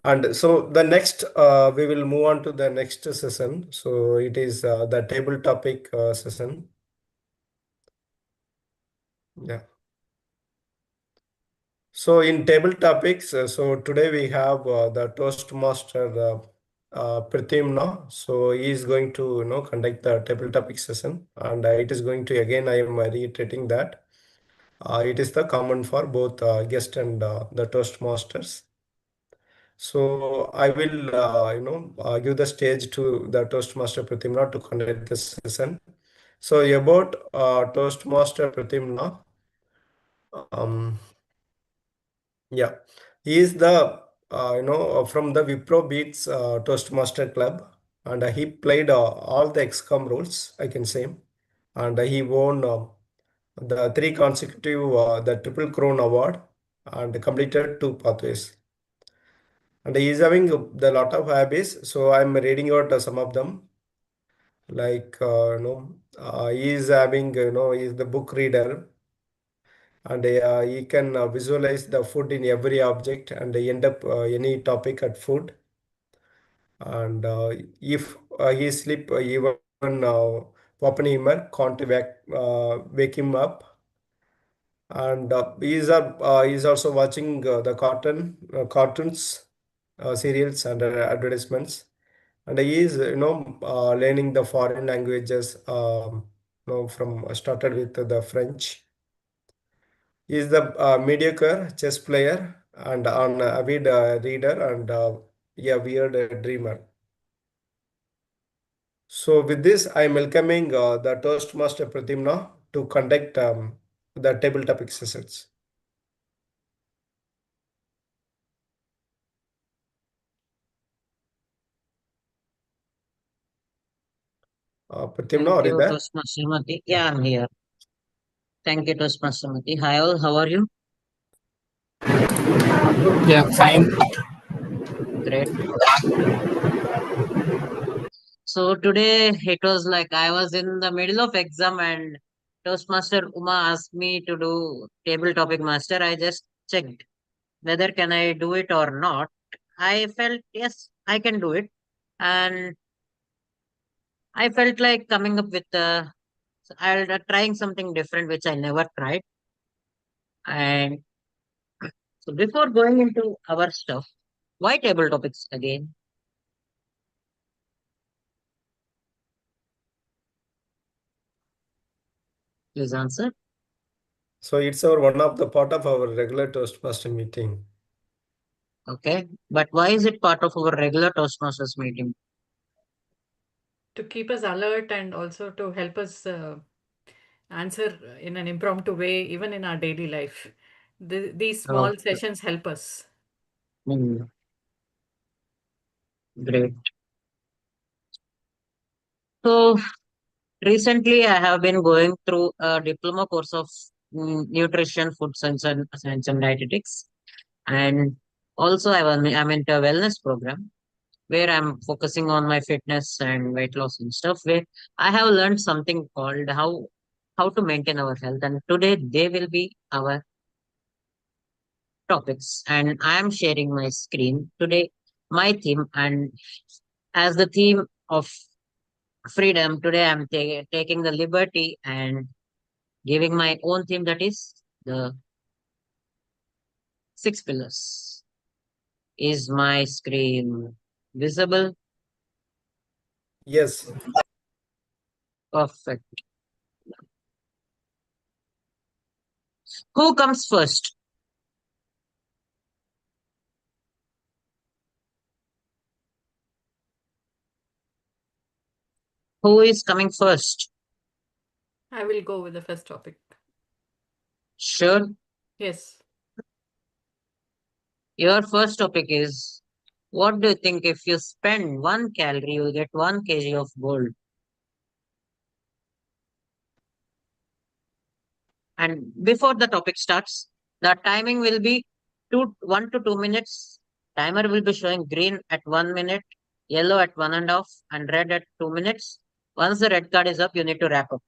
And so the next, we will move on to the next session. So it is the table topic session. Yeah. So in table topics, so today we have the Toastmaster Pratimna. So he is going to conduct the table topic session, and it is going to, again, I am reiterating that it is the common for both guest and the Toastmasters. So I will give the stage to the Toastmaster Pratimna to conduct this session. So about Toastmaster Pratimna, yeah, he is the from the Wipro Beats Toastmaster Club, and he played all the XCOM roles, I can say, and he won the three consecutive the Triple Crown Award and completed two pathways. And he is having the lot of hobbies, so I'm reading out some of them. Like he is having he is the book reader, and he can visualize the food in every object and end up any topic at food. And if he sleep, even Oppenheimer can't wake him up. And he is also watching the cartoons, serials, and advertisements. And he is learning the foreign languages. From started with the French. He is the mediocre chess player and an avid reader and a weird dreamer. So with this, I am welcoming the Toastmaster Pratimna to conduct the table topic sessions. Pratimna, Thank are you you, there? Toastmaster Mati. Yeah, I'm here. Thank you, Toastmaster Mati. Hi all, how are you? Yeah, fine. Great. So today it was like I was in the middle of exam and Toastmaster Uma asked me to do table topic master. I just checked whether can I do it or not. I felt yes, I can do it. And I felt like coming up with I'll trying something different which I never tried. And so before going into our stuff, why table topics again? Please answer. So it's our one of the part of our regular Toastmaster meeting. Okay. But why is it part of our regular Toastmasters meeting? To keep us alert and also to help us answer in an impromptu way, even in our daily life. These small Okay. sessions help us. Hmm, great. So recently I have been going through a diploma course of nutrition, food science and dietetics. And also I'm into a wellness program where I'm focusing on my fitness and weight loss and stuff, where I have learned something called how to maintain our health. And today they will be our topics. And I am sharing my screen today, my theme, and as the theme of freedom, today I'm taking the liberty and giving my own theme, that is the six pillars. Is my screen visible? Yes. Perfect. Who comes first? Who is coming first? I will go with the first topic. Sure. Yes. Your first topic is, what do you think if you spend 1 calorie, you will get 1 kg of gold? And before the topic starts, the timing will be 1 to 2 minutes. Timer will be showing green at 1 minute, yellow at 1.5, and red at 2 minutes. Once the red card is up, you need to wrap up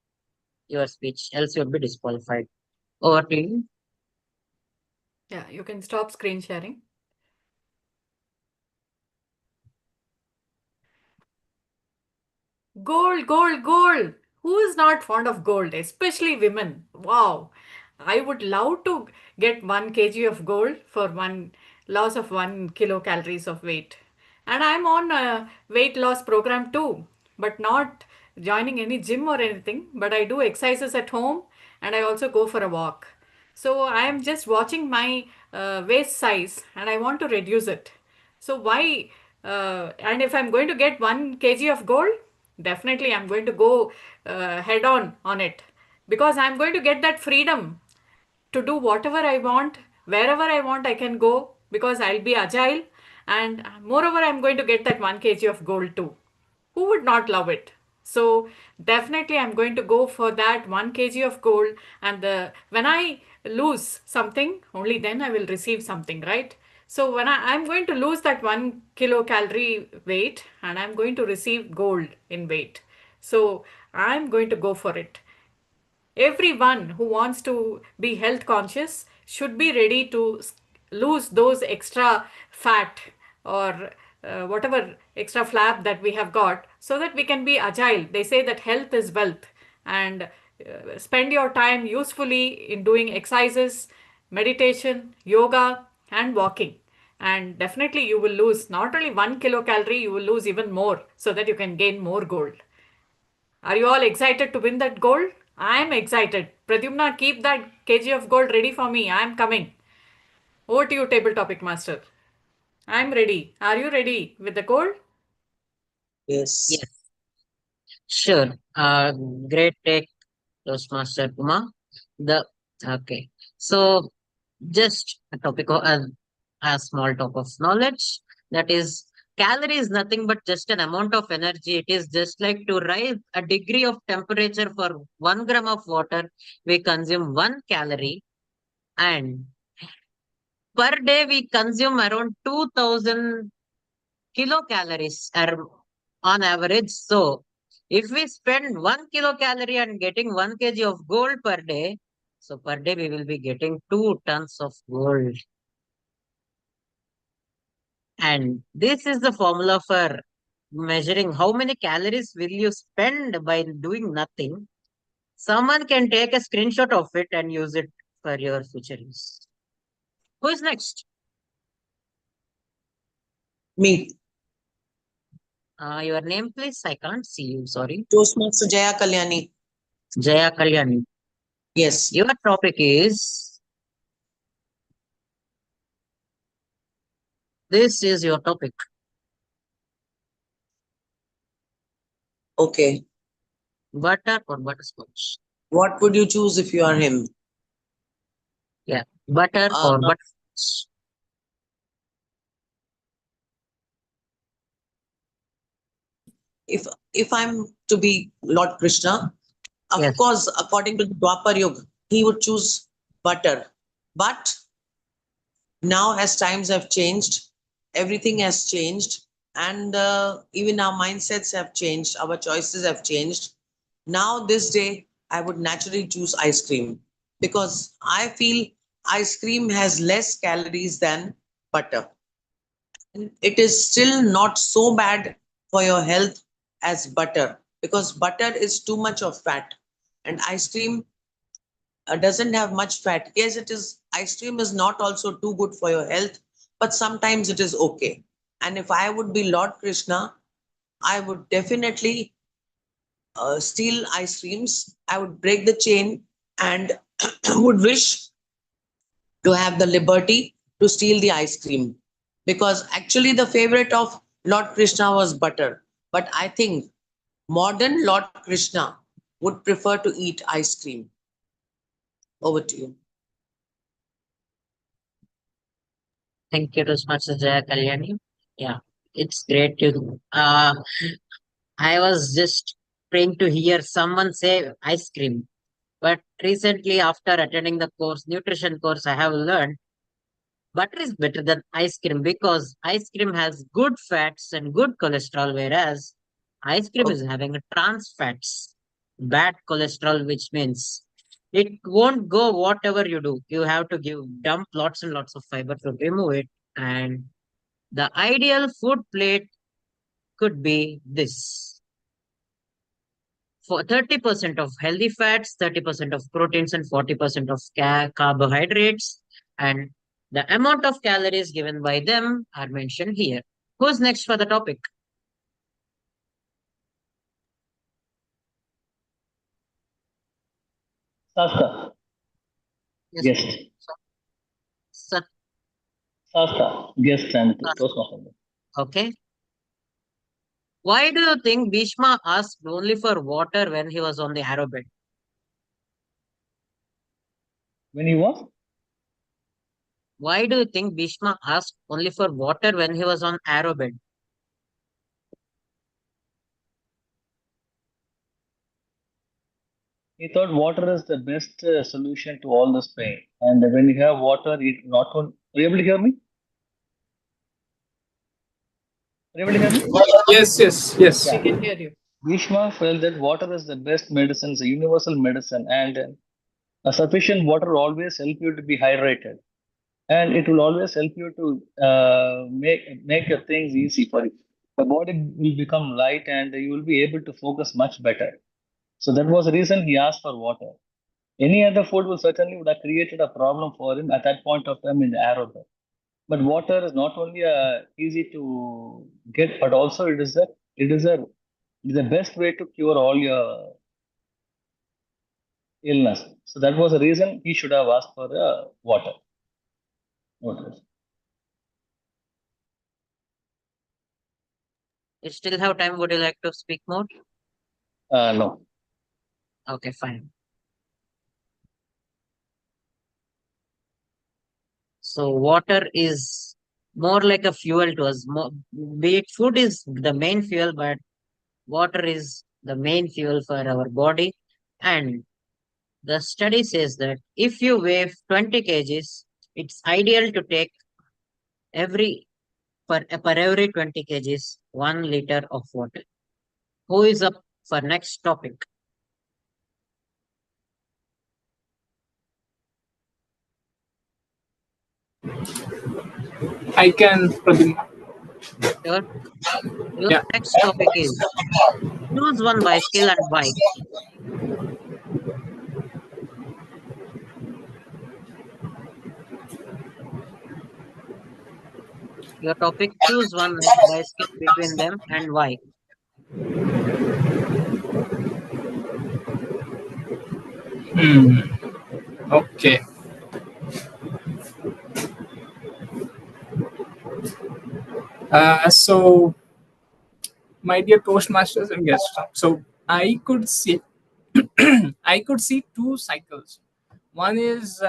your speech, else you'll be disqualified. Over to you. Yeah, you can stop screen sharing. Gold, gold, gold. Who is not fond of gold, especially women? Wow. I would love to get 1 kg of gold for one loss of 1 kilocalories of weight. And I'm on a weight loss program too, but not joining any gym or anything, but I do exercises at home and I also go for a walk. So I am just watching my waist size and I want to reduce it. So why? And if I'm going to get 1 kg of gold, definitely I'm going to go head on it because I'm going to get that freedom to do whatever I want, wherever I want, I can go because I'll be agile. And moreover, I'm going to get that 1 kg of gold too. Who would not love it? So definitely I'm going to go for that 1 kg of gold, and when I lose something, only then I will receive something, right? So when I'm going to lose that 1 kilocalorie weight and I'm going to receive gold in weight. So I'm going to go for it. Everyone who wants to be health conscious should be ready to lose those extra fat or whatever extra flab that we have got so that we can be agile. They say that health is wealth, and spend your time usefully in doing exercises, meditation, yoga, and walking. And definitely you will lose not only 1 kilocalorie, you will lose even more so that you can gain more gold. Are you all excited to win that gold? I am excited. Pradyumna, keep that kg of gold ready for me. I am coming. Over to you, table topic master. I am ready. Are you ready with the gold? Yes. Sure. Great take, Toastmaster Kuma. The okay. So just a topic of a small talk of knowledge. That is, calorie is nothing but just an amount of energy. It is just like to rise a degree of temperature for 1 gram of water. We consume 1 calorie, and per day we consume around 2000 kilocalories on average. So if we spend 1 kilocalorie and getting 1 kg of gold per day, so per day we will be getting 2 tons of gold. And this is the formula for measuring how many calories will you spend by doing nothing. Someone can take a screenshot of it and use it for your future use. Who is next? Me. Your name, please. I can't see you. Sorry. Toastmaster Jaya Kalyani. Jaya Kalyani. Yes. Your topic is. This is your topic. Okay. Butter or butterscotch? What would you choose if you are him? Yeah. Butter or butterscotch? If I'm to be Lord Krishna, of Yes. course, according to the Dwapar Yuga, he would choose butter. But now, as times have changed, everything has changed, and even our mindsets have changed, our choices have changed. Now, this day, I would naturally choose ice cream because I feel ice cream has less calories than butter. It is still not so bad for your health as butter because butter is too much of fat, and ice cream doesn't have much fat. Yes, it is. Ice cream is not also too good for your health, but sometimes it is okay. And if I would be Lord Krishna, I would definitely steal ice creams. I would break the chain and would wish to have the liberty to steal the ice cream. Because actually, the favorite of Lord Krishna was butter. But I think modern Lord Krishna would prefer to eat ice cream. Over to you. Thank you, Toastmaster Jaya Kalyani. Yeah, it's great to. I was just trying to hear someone say ice cream. But recently, after attending the course, nutrition course, I have learned butter is better than ice cream because ice cream has good fats and good cholesterol, whereas ice cream is having a trans fats, bad cholesterol, which means it won't go whatever you do. You have to dump lots and lots of fiber to remove it. And the ideal food plate could be this. For 30% of healthy fats, 30% of proteins, and 40% of carbohydrates. And the amount of calories given by them are mentioned here. Who's next for the topic? Sasta. Yes. Guest. Sir. Sasta. Guest and Toastmaster. Okay. Why do you think Bhishma asked only for water when he was on the arrow bed? When he was? Why do you think Bhishma asked only for water when he was on arrow bed? He thought water is the best solution to all this pain. And when you have water, it not only. Are you able to hear me? Are you able to hear me? Yes, yes, yes. We can hear you. Bhishma felt that water is the best medicine, it's a universal medicine, and a sufficient water will always help you to be hydrated, and it will always help you to make your things easy for you. The body will become light, and you will be able to focus much better. So that was the reason he asked for water. Any other food will certainly would have created a problem for him at that point of time in the arrow. But water is not only easy to get, but also it is the best way to cure all your illness. So that was the reason he should have asked for water. Water. You still have time. Would you like to speak more? No. Okay, fine. So water is more like a fuel to us. Be it food is the main fuel, but water is the main fuel for our body. And the study says that if you weigh 20 kgs, it's ideal to take every per every 20 kgs 1 liter of water. Who is up for next topic? I can, Pradyumna. Your Yeah. next topic is choose one bicycle and bike. Your topic, choose one bicycle between them and why. Okay. So, my dear Toastmasters and guests, so I could see, I could see two cycles. One is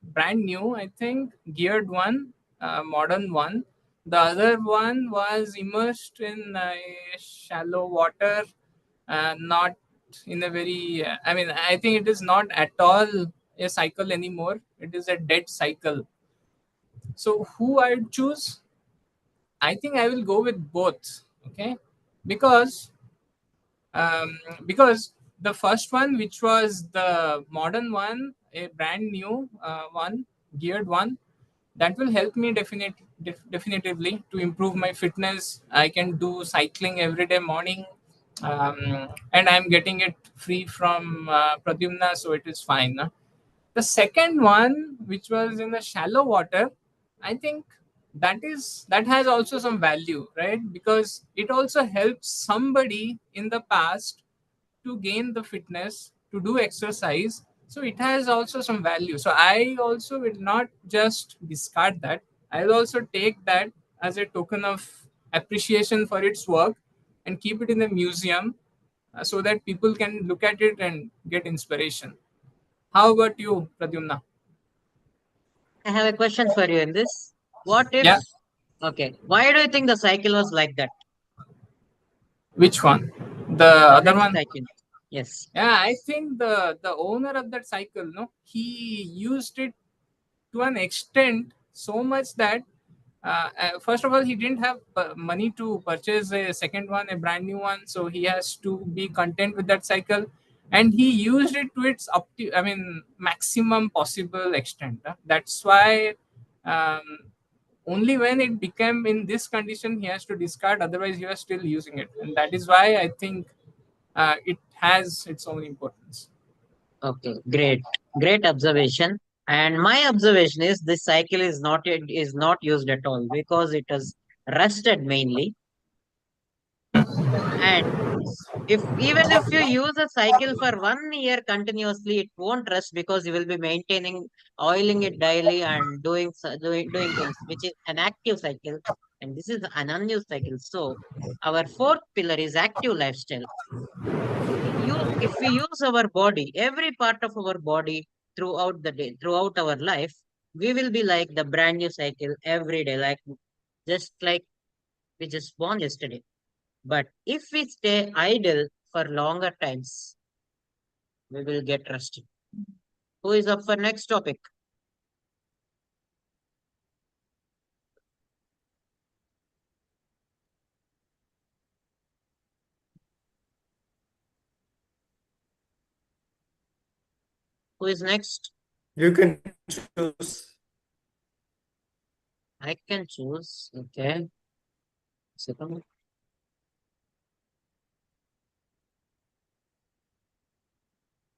brand new, I think, geared one, modern one. The other one was immersed in shallow water, not in a very. I mean, I think it is not at all a cycle anymore. It is a dead cycle. So, who I'd choose? I think I will go with both. Okay, because um, because the first one, which was the modern one, a brand new one, geared one, that will help me definitively to improve my fitness. I can do cycling every day morning, and I'm getting it free from Pradyumna, so it is fine. The second one, which was in the shallow water, I think that has also some value, right? Because it also helps somebody in the past to gain the fitness to do exercise. So it has also some value. So I also will not just discard that. I'll also take that as a token of appreciation for its work and keep it in the museum so that people can look at it and get inspiration. How about you, Pradyumna? I have a question for you in this. What if, Yeah, okay, why do you think the cycle was like that? which one? The The other next one? cycle. Yes. Yeah, I think the owner of that cycle, no, he used it to an extent so much that first of all he didn't have money to purchase a second one, a brand new one, so he has to be content with that cycle, and he used it to its maximum possible extent. That's why only when it became in this condition he has to discard, otherwise he was still using it, and that is why I think it has its own importance. Okay, great. Great observation. And my observation is this cycle is not used at all because it is rusted mainly. And if you use a cycle for 1 year continuously, it won't rust because you will be maintaining, oiling it daily and doing things, which is an active cycle, and this is an unused cycle. So our fourth pillar is active lifestyle. If we use our body, every part of our body throughout the day, throughout our life, we will be like the brand new cycle every day, just like we just born yesterday. But if we stay idle for longer times, we will get rusty. Who is up for next topic? Who is next? You can choose. I can choose. Okay. Second.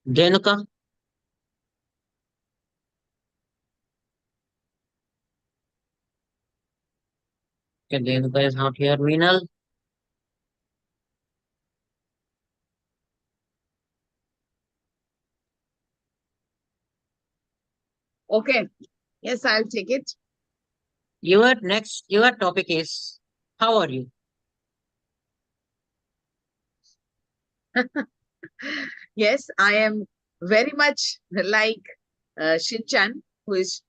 Denuka. Okay, Denuka is not here. Meenal. Okay. Yes, I'll take it. Your topic is, how are you? Yes, I am very much like Shinchan, who is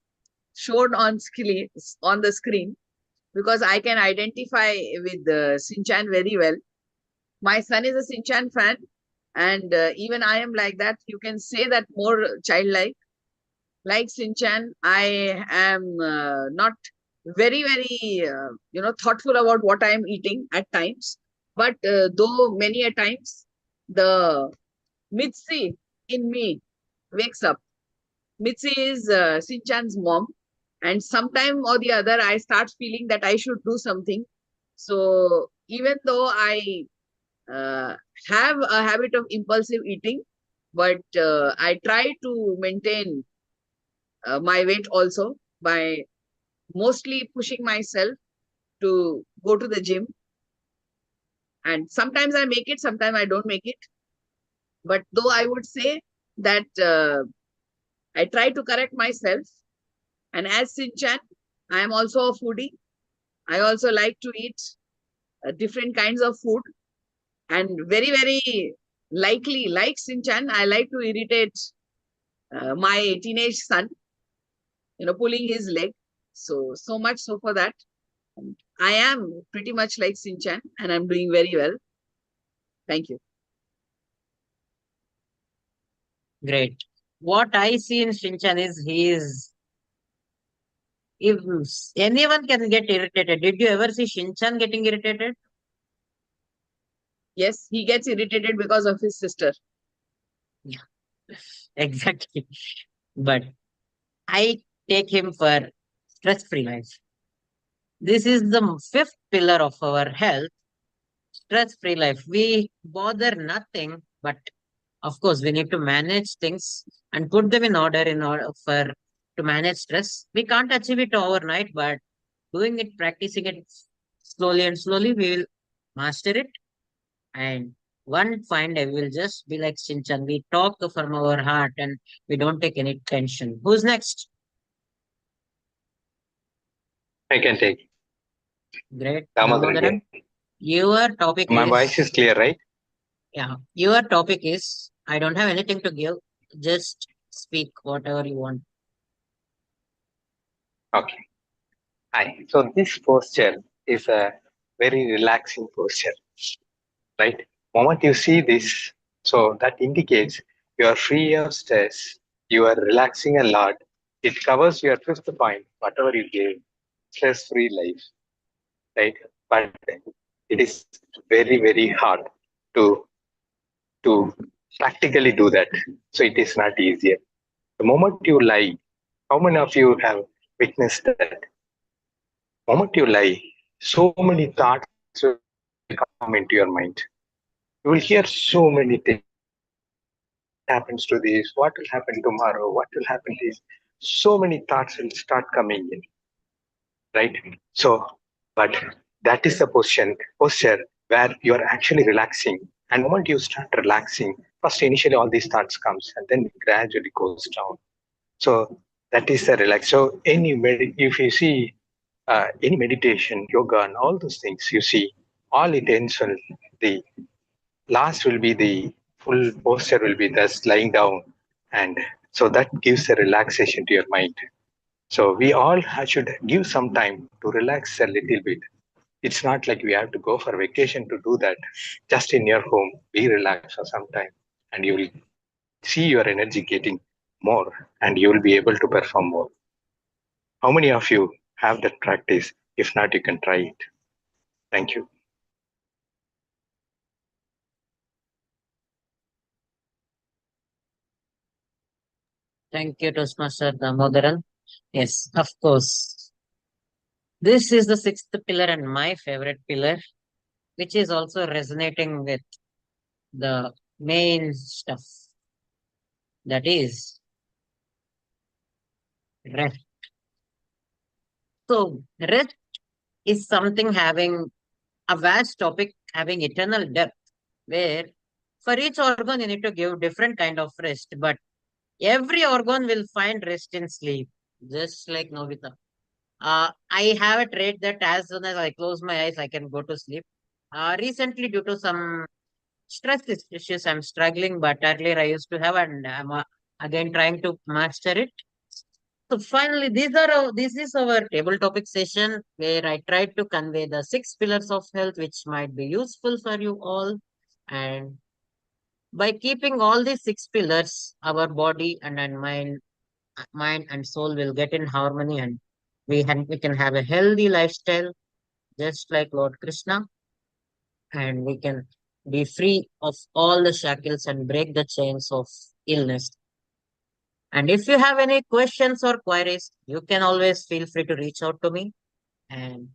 showed on the screen, because I can identify with Shinchan very well. My son is a Shinchan fan, and even I am like that. You can say that more childlike. Like Shinchan, I am not very thoughtful about what I am eating at times. But though many a times the Mitzi in me wakes up. Mitzi is Shinchan's mom, and sometime or the other, I start feeling that I should do something. So even though I uh, have a habit of impulsive eating, but I try to maintain my weight also by mostly pushing myself to go to the gym. And sometimes I make it, sometimes I don't make it. But though I would say that I try to correct myself. And as Sinchan, I am also a foodie. I also like to eat different kinds of food. And very likely, like Sinchan, I like to irritate my teenage son, pulling his leg. So much so for that. I am pretty much like Sinchan, and I'm doing very well. Thank you. Great. What I see in Shinchan is if anyone can get irritated. Did you ever see Shinchan getting irritated? Yes, he gets irritated because of his sister. Yeah, exactly. But I take him for stress-free life. This is the fifth pillar of our health, stress-free life. We bother nothing, but of course, we need to manage things and put them in order for to manage stress. We can't achieve it overnight, but doing it, practicing it slowly and slowly, we will master it. And one fine day we will just be like Shinchan. We talk from our heart and we don't take any tension. Who's next? I can take. Great. Damodaran. Your topic My is, voice is clear, right? yeah, your topic is, I don't have anything to give. Just speak whatever you want. Okay. Hi. So this posture is a very relaxing posture, right? Moment you see this, so that indicates you are free of stress, you are relaxing a lot. It covers your fifth point, whatever you gave, stress-free life, right? But it is very, very hard to to practically do that. So it is not easier. The moment you lie, how many of you have witnessed that? The moment you lie, so many thoughts will come into your mind. You will hear so many things. What happens to this? What will happen tomorrow? What will happen to this? So many thoughts will start coming in, right? So, but that is the posture where you are actually relaxing. And the moment you start relaxing, first initially all these thoughts comes and then gradually goes down. So that is the relax. So if you see any meditation, yoga, and all those things, you see all it ends on the last will be the full posture will be thus lying down, and so that gives a relaxation to your mind. So we all should give some time to relax a little bit. It's not like we have to go for vacation to do that. Just in your home, be relaxed for some time, and you will see your energy getting more, and you will be able to perform more. How many of you have that practice? If not, you can try it. Thank you. Thank you, Toastmaster Damodaran. Yes, of course. This is the sixth pillar and my favorite pillar, which is also resonating with the main stuff. That is rest. So, rest is something having a vast topic, having eternal depth, where for each organ you need to give different kind of rest, but every organ will find rest in sleep, just like Novita. I have a trait that as soon as I close my eyes, I can go to sleep. Recently, due to some stress issues, I'm struggling, but earlier I used to have, and I'm again trying to master it. So finally, this is our table topic session where I tried to convey the 6 pillars of health, which might be useful for you all. And by keeping all these 6 pillars, our body and our mind and soul will get in harmony, and we can have a healthy lifestyle, just like Lord Krishna, and we can be free of all the shackles and break the chains of illness. And if you have any questions or queries, you can always feel free to reach out to me. And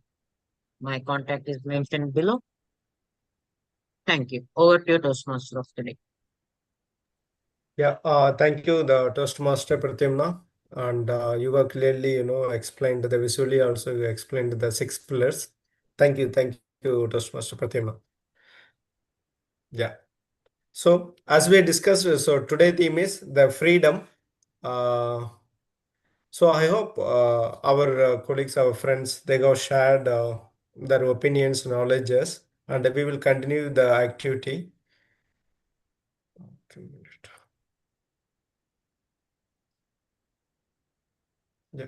my contact is mentioned below. Thank you. Over to you, Toastmaster of today. Yeah, thank you, the Toastmaster Pratyumna. And you were clearly, explained the visually also you explained the 6 pillars. Thank you, Toastmaster Pratyumna. Yeah. So as we discussed, so today theme is the freedom. So I hope our colleagues, our friends, they have shared their opinions, knowledges, and we will continue the activity. Yeah,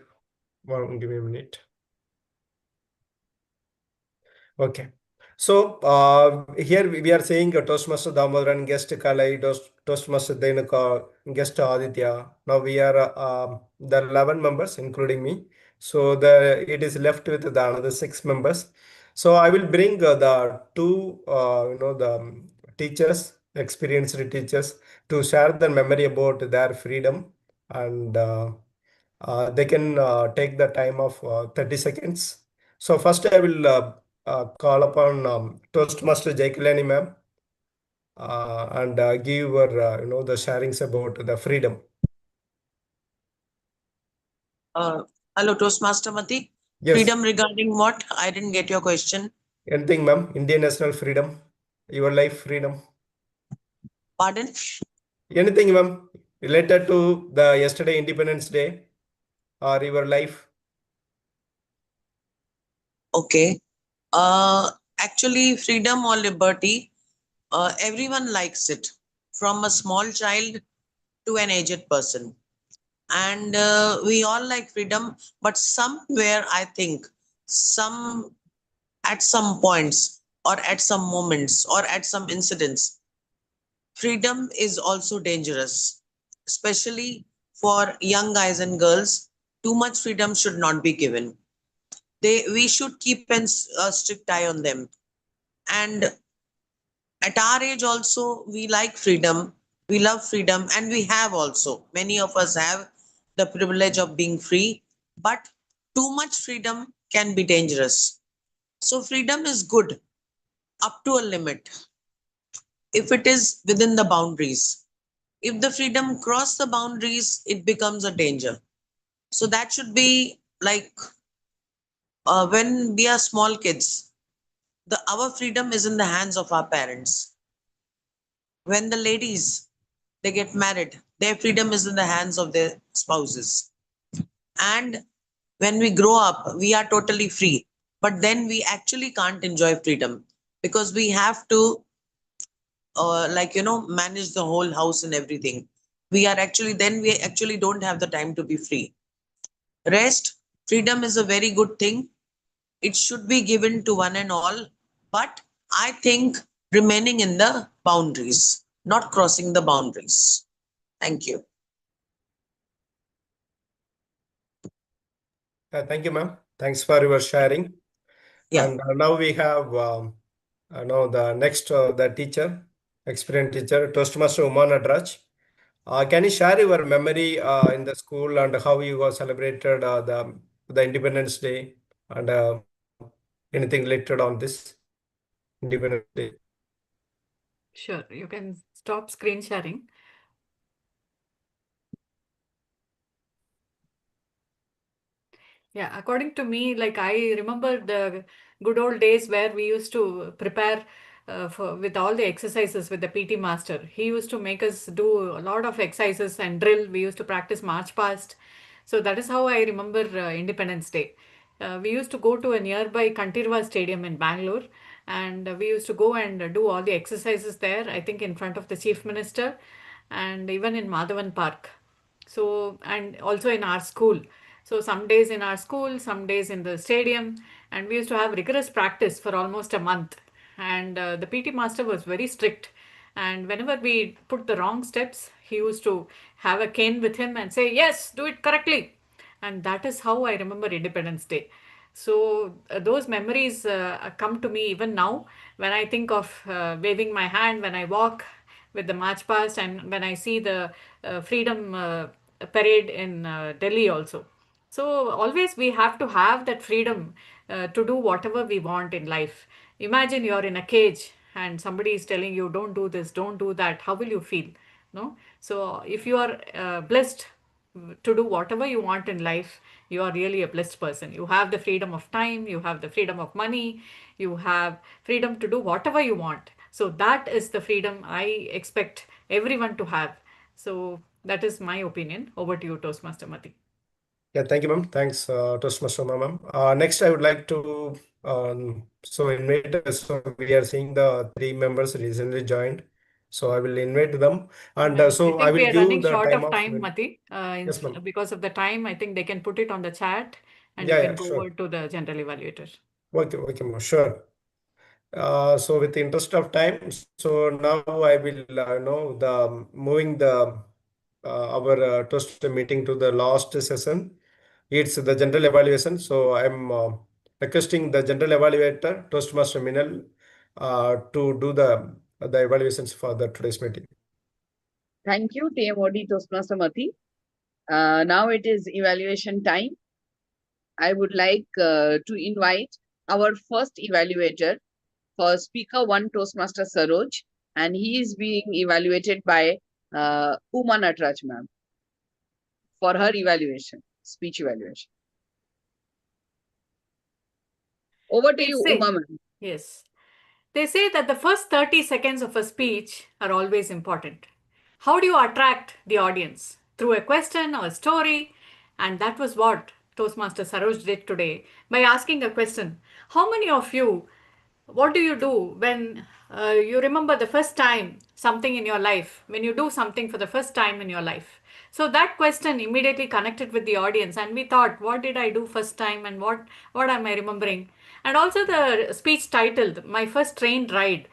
well, give me a minute. Okay. So here we are saying Toastmaster Damodaran, guest Kalai, Toastmaster Dhenaka, guest Aditya. Now we are the 11 members, including me. So it is left with the another 6 members. So I will bring the two, the teachers, experienced teachers, to share their memory about their freedom, and they can take the time of 30 seconds. So first I will call upon Toastmaster Jaikalani ma'am and give her, the sharings about the freedom. Hello, Toastmaster Mati. Yes. Freedom regarding what? I didn't get your question. Anything, ma'am? Indian national freedom, your life freedom. Pardon? Anything, ma'am, related to the yesterday Independence Day or your life? Okay. Actually, freedom or liberty, everyone likes it, from a small child to an aged person. And we all like freedom, but somewhere I think some at some points or at some moments or at some incidents, freedom is also dangerous, especially for young guys and girls. Too much freedom should not be given. We should keep a strict eye on them. And at our age also, we like freedom, we love freedom, and we have also, many of us have the privilege of being free, but too much freedom can be dangerous. So freedom is good up to a limit if it is within the boundaries. If the freedom cross the boundaries, it becomes a danger. So that should be like, when we are small kids, our freedom is in the hands of our parents. When the ladies, they get married, their freedom is in the hands of their spouses. And when we grow up, we are totally free, but then we actually can't enjoy freedom because we have to, manage the whole house and everything. We actually don't have the time to be free. Rest, freedom is a very good thing. It should be given to one and all, but I think remaining in the boundaries, not crossing the boundaries. Thank you. Thank you, ma'am. Thanks for your sharing. Yeah. And now we have now the next the teacher, experienced teacher, Toastmaster Uma Nadraj. Can you share your memory in the school and how you were celebrated the Independence Day and anything related on this Independence Day? Sure, you can stop screen sharing. Yeah, according to me, like I remember the good old days where we used to prepare with all the exercises with the PT master. He used to make us do a lot of exercises and drill. We used to practice march past. So that is how I remember Independence Day. We used to go to a nearby Kantirva Stadium in Bangalore, and we used to go and do all the exercises there, I think in front of the Chief Minister and even in Madhavan Park. So, and also in our school. So, some days in our school, some days in the stadium, and we used to have rigorous practice for almost a month. And the PT master was very strict. And whenever we put the wrong steps, he used to have a cane with him and say, "Yes, do it correctly." And that is how I remember Independence Day. So those memories come to me even now when I think of waving my hand when I walk with the march past and when I see the freedom parade in Delhi also. So always we have to have that freedom to do whatever we want in life. Imagine you're in a cage and somebody is telling you, don't do this, don't do that. How will you feel? No. So if you are blessed to do whatever you want in life, you are really a blessed person. You have the freedom of time, you have the freedom of money, you have freedom to do whatever you want. So that is the freedom I expect everyone to have. So that is my opinion. Over to you, Toastmaster Mati. Yeah, thank you, ma'am. Thanks, Toastmaster ma'am. Next, I would like to so we are seeing the three members recently joined. So I will invite them, and I so I think we will are give running the short time of of time, Mati. yes, ma'am. Because of the time, I think they can put it on the chat and you Yeah, can yeah, go sure. over to the general evaluator. Okay, ma'am, sure. So with the interest of time, so now I will know the moving the our toast meeting to the last session. It's the general evaluation. So I'm requesting the general evaluator, Toastmaster Minal, to do the evaluations for the today's meeting. Thank you, TMOD Toastmaster Mati. Now it is evaluation time. I would like to invite our first evaluator for Speaker 1 Toastmaster Saroj, and he is being evaluated by Uma Natraj ma'am for her evaluation, speech evaluation. Over to Please you, say. Uma ma'am. Yes. They say that the first 30 seconds of a speech are always important. How do you attract the audience? Through a question or a story? And that was what Toastmaster Saroj did today by asking a question. How many of you, what do you do when you remember the first time something in your life, when you do something for the first time in your life? So that question immediately connected with the audience, and we thought, what did I do first time, and what am I remembering? And also the speech titled "My First Train Ride"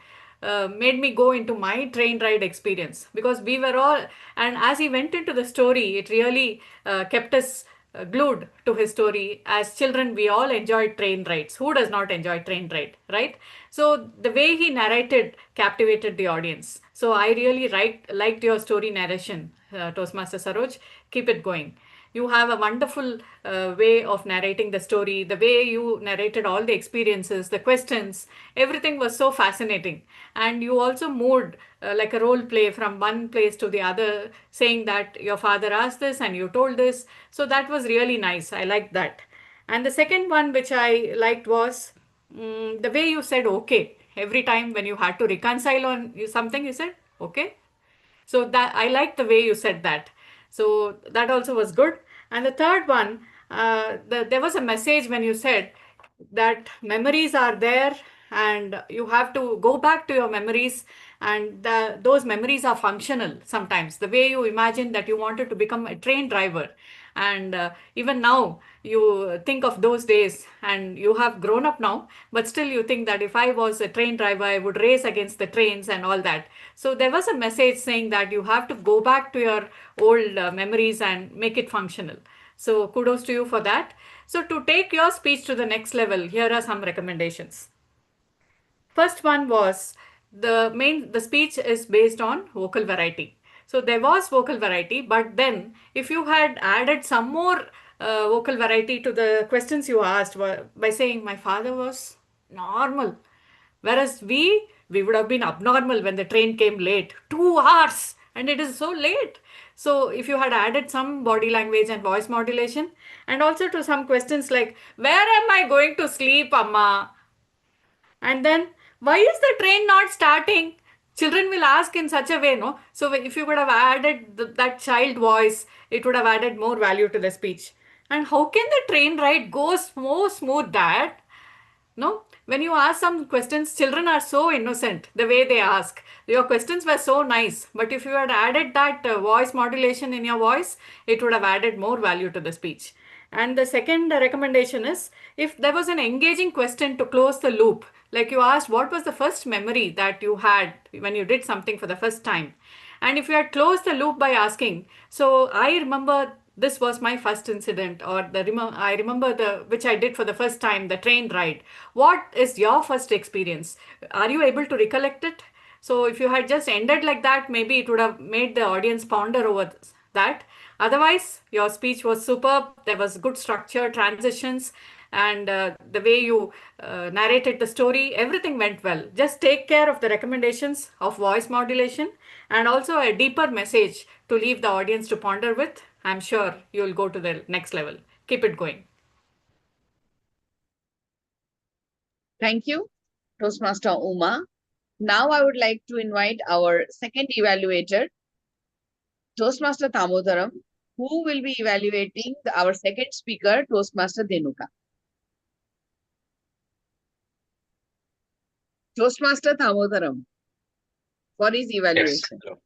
made me go into my train ride experience, because we were all, and as he went into the story, it really kept us glued to his story. As children, we all enjoyed train rides. Who does not enjoy train ride, right? So the way he narrated captivated the audience. So I really liked your story narration, Toastmaster Saroj. Keep it going. You have a wonderful way of narrating the story. The way you narrated all the experiences, the questions, everything was so fascinating. And you also moved like a role play from one place to the other, saying that your father asked this and you told this. So that was really nice. I liked that. And the second one which I liked was the way you said okay. Every time when you had to reconcile on something, you said okay. So that I like the way you said that. So that also was good. And the third one, there was a message when you said that memories are there and you have to go back to your memories, and those memories are functional sometimes. The way you imagine that you wanted to become a train driver, and even now you think of those days, and you have grown up now, but still you think that if I was a train driver, I would race against the trains and all that. So there was a message saying that you have to go back to your old memories and make it functional. So kudos to you for that. So to take your speech to the next level, here are some recommendations. First one was the speech is based on vocal variety. So there was vocal variety, but then if you had added some more vocal variety to the questions you asked by saying my father was normal, whereas we would have been abnormal when the train came late, 2 hours, and it is so late. So if you had added some body language and voice modulation, and also to some questions like where am I going to sleep, Amma? And then, why is the train not starting? Children will ask in such a way, no? So if you could have added that child voice, it would have added more value to the speech. And how can the train ride go so smooth that, no? When you ask some questions, children are so innocent the way they ask. Your questions were so nice, but if you had added that voice modulation in your voice, it would have added more value to the speech. And the second recommendation is, if there was an engaging question to close the loop, like you asked, what was the first memory that you had when you did something for the first time? And if you had closed the loop by asking, so I remember this was my first incident, or I remember the which I did for the first time, the train ride. What is your first experience? Are you able to recollect it? So if you had just ended like that, maybe it would have made the audience ponder over that. Otherwise, your speech was superb. There was good structure, transitions, and the way you narrated the story, everything went well. Just take care of the recommendations of voice modulation and also a deeper message to leave the audience to ponder with. I'm sure you'll go to the next level. Keep it going. Thank you, Toastmaster Uma. Now I would like to invite our second evaluator, Toastmaster Thamodaram, who will be evaluating our second speaker, Toastmaster Denuka. Toastmaster Thamodaram for his evaluation. Yes.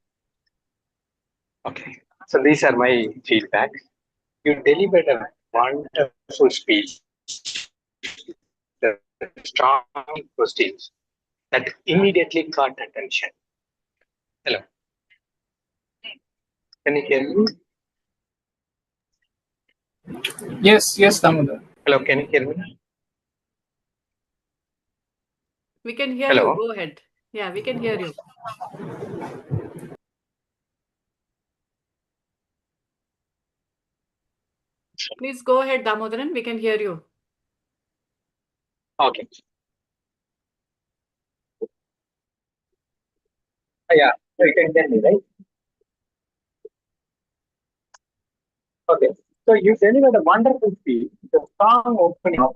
Okay. So these are my feedback. You delivered a wonderful speech. The strong questions that immediately caught attention. Hello. Can you hear me? Yes, Damodar. Hello, can you hear me? We can hear Hello. you. Go ahead. Yeah, we can hear you. Please go ahead, Damodaran. We can hear you. Okay. Yeah, so you can hear me, right? Okay. So you delivered a wonderful speech, the strong opening of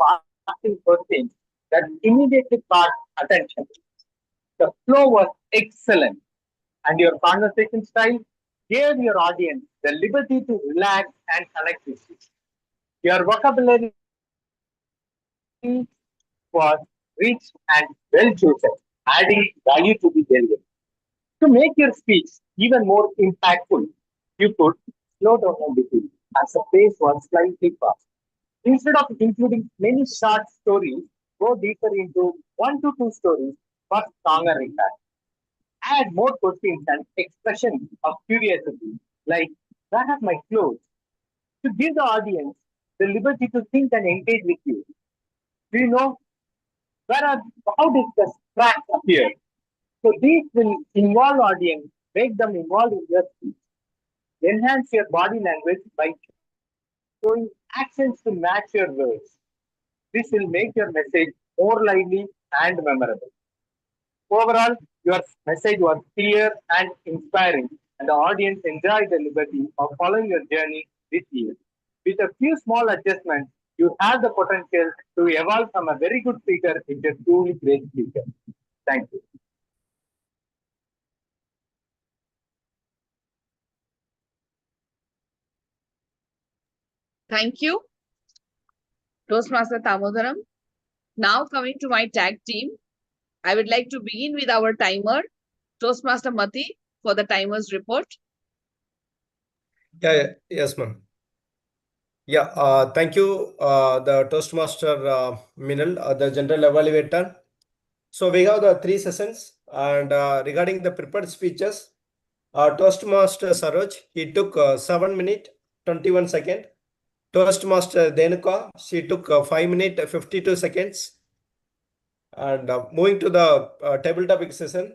asking questions that immediately caught attention. The flow was excellent, and your conversation style gave your audience the liberty to relax and connect with you. Your vocabulary was rich and well chosen, adding value to the delivery. To make your speech even more impactful, you could slow down a little as the pace was slightly fast. Instead of including many short stories, go deeper into 1 to 2 stories for stronger impact. Add more questions and expressions of curiosity, like where are my clothes? To give the audience the liberty to think and engage with you. Do you know where are how did the tracks appear? So these will involve audience, make them involved in your speech. Enhance your body language by showing actions to match your words. This will make your message more lively and memorable. Overall, your message was clear and inspiring, and the audience enjoyed the liberty of following your journey with you. With a few small adjustments, you have the potential to evolve from a very good speaker into a truly great speaker. Thank you. Thank you, Toastmaster Tamodaram. Now coming to my tag team, I would like to begin with our timer, Toastmaster Mati, for the timer's report. Yes, ma'am. Thank you, the Toastmaster Minal, the general evaluator. So we have the 3 sessions, and regarding the prepared speeches, Toastmaster Saroj, he took 7 minutes 21 seconds. Toastmaster Denuka, she took 5 minutes 52 seconds. And moving to the table topic session,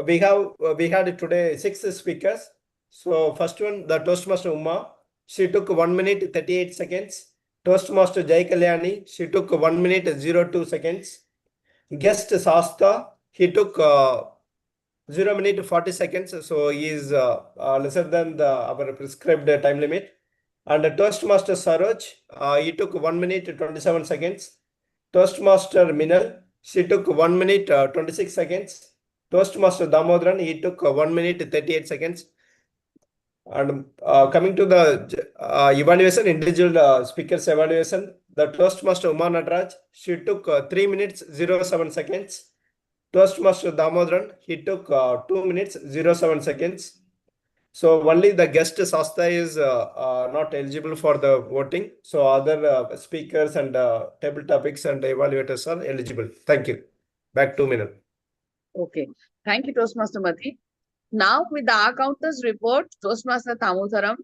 we had today 6 speakers. So first one, the Toastmaster Uma, she took 1 minute 38 seconds. Toastmaster Jai Kalyani, she took 1 minute 02 seconds. Guest Sasta, he took 0 minute 40 seconds. So he is lesser than our prescribed time limit. And Toastmaster Saroj, he took 1 minute 27 seconds. Toastmaster Minal, she took 1 minute 26 seconds. Toastmaster Damodran, he took 1 minute 38 seconds. And coming to the evaluation, individual speakers evaluation, the Toastmaster Uma Nadraj, she took 3 minutes 07 seconds. Toastmaster Damodran, he took 2 minutes 07 seconds. So only the guest Sasta is not eligible for the voting. So other speakers and table topics and evaluators are eligible. Thank you. Back to Minal. Okay. Thank you, Toastmaster Mati. Now with the accountant's report, Toastmaster Tamodaram.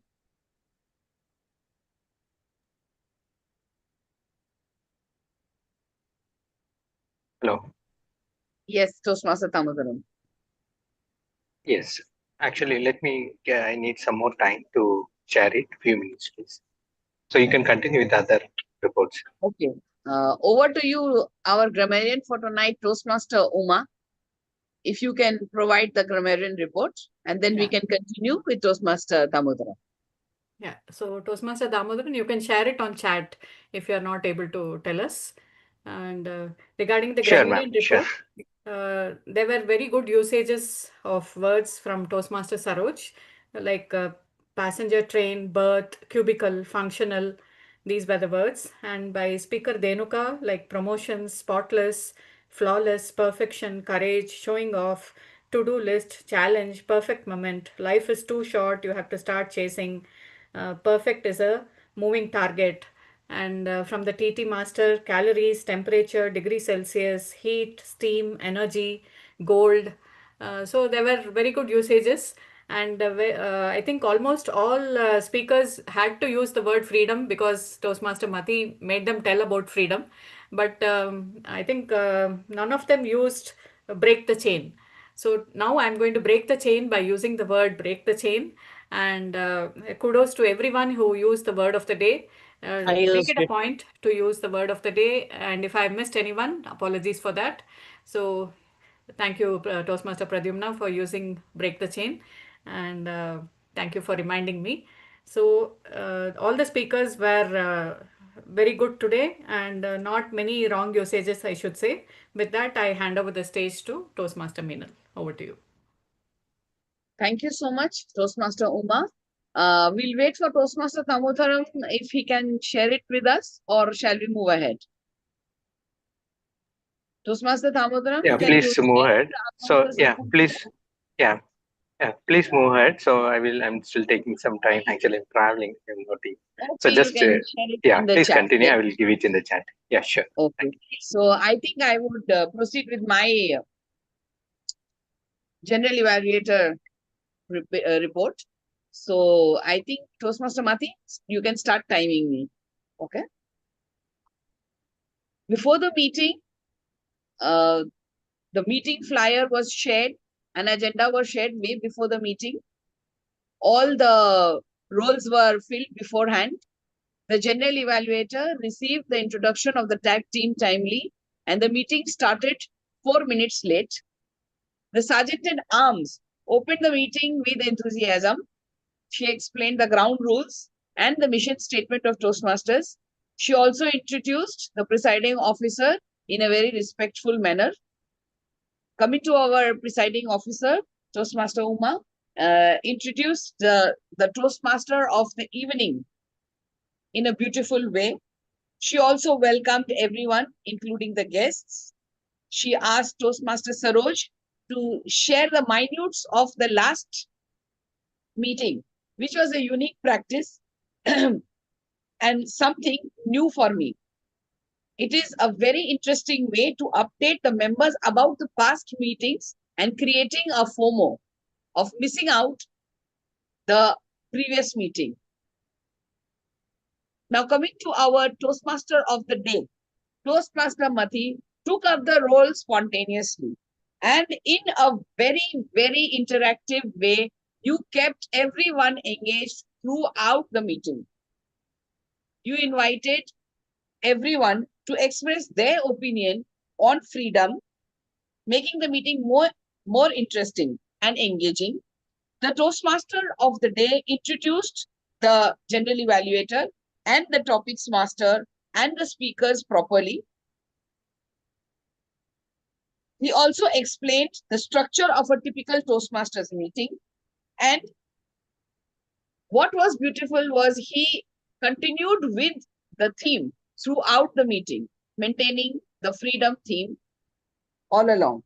Hello. Yes, Toastmaster Tamodaram. Yes. Actually, I need some more time to share it. Few minutes, please. So you can continue with the other reports. Okay. Over to you, our grammarian for tonight, Toastmaster Uma. If you can provide the grammarian report, and then we can continue with Toastmaster Damodaran. Yeah, so Toastmaster Damodaran, you can share it on chat if you are not able to tell us. And regarding the Sure, grammarian ma'am. Sure. report, there were very good usages of words from Toastmaster Saroj, like passenger train, berth, cubicle, functional. These were the words. And by speaker Denuka, like promotion, spotless, flawless, perfection, courage, showing off, to-do list, challenge, perfect moment. Life is too short, you have to start chasing. Perfect is a moving target. And from the TT master, calories, temperature, degree Celsius, heat, steam, energy, gold. So there were very good usages. And I think almost all speakers had to use the word freedom because Toastmaster Mati made them tell about freedom. But I think none of them used break the chain. So now I'm going to break the chain by using the word break the chain. And kudos to everyone who used the word of the day. I Make used it a it. point to use the word of the day. And if I missed anyone, apologies for that. So thank you, Toastmaster Pradyumna, for using break the chain. And thank you for reminding me. So all the speakers were very good today and not many wrong usages, I should say. With that, I hand over the stage to Toastmaster Meenal. Over to you. Thank you so much, Toastmaster Uma. We'll wait for Toastmaster Tamotharam if he can share it with us, or shall we move ahead? Toastmaster Tamotharam, Yeah, can please you move share ahead. So yeah, please, yeah, please move ahead. So I'm still taking some time. Actually, I'm traveling. I'm not in. So Okay, you just can share it yeah, in the please chat continue. I then. will give it in the chat. Yeah, sure. Okay. So I think I would proceed with my general evaluator report. So I think Toastmaster Mati, you can start timing me. Okay. Before the meeting, the meeting flyer was shared, an agenda was shared way before the meeting. All the roles were filled beforehand. The general evaluator received the introduction of the tag team timely, and the meeting started 4 minutes late. The Sergeant at Arms opened the meeting with enthusiasm. She explained the ground rules and the mission statement of Toastmasters. She also introduced the presiding officer in a very respectful manner. Coming to our presiding officer, Toastmaster Uma, introduced the Toastmaster of the evening in a beautiful way. She also welcomed everyone, including the guests. She asked Toastmaster Saroj to share the minutes of the last meeting, which was a unique practice and something new for me. It is a very interesting way to update the members about the past meetings and creating a FOMO of missing out the previous meeting. Now coming to our Toastmaster of the day, Toastmaster Mati took up the role spontaneously and in a very, very interactive way. You kept everyone engaged throughout the meeting. You invited everyone to express their opinion on freedom, making the meeting more interesting and engaging. The Toastmaster of the day introduced the general evaluator and the topics master and the speakers properly. He also explained the structure of a typical Toastmasters meeting. And what was beautiful was he continued with the theme throughout the meeting, maintaining the freedom theme all along.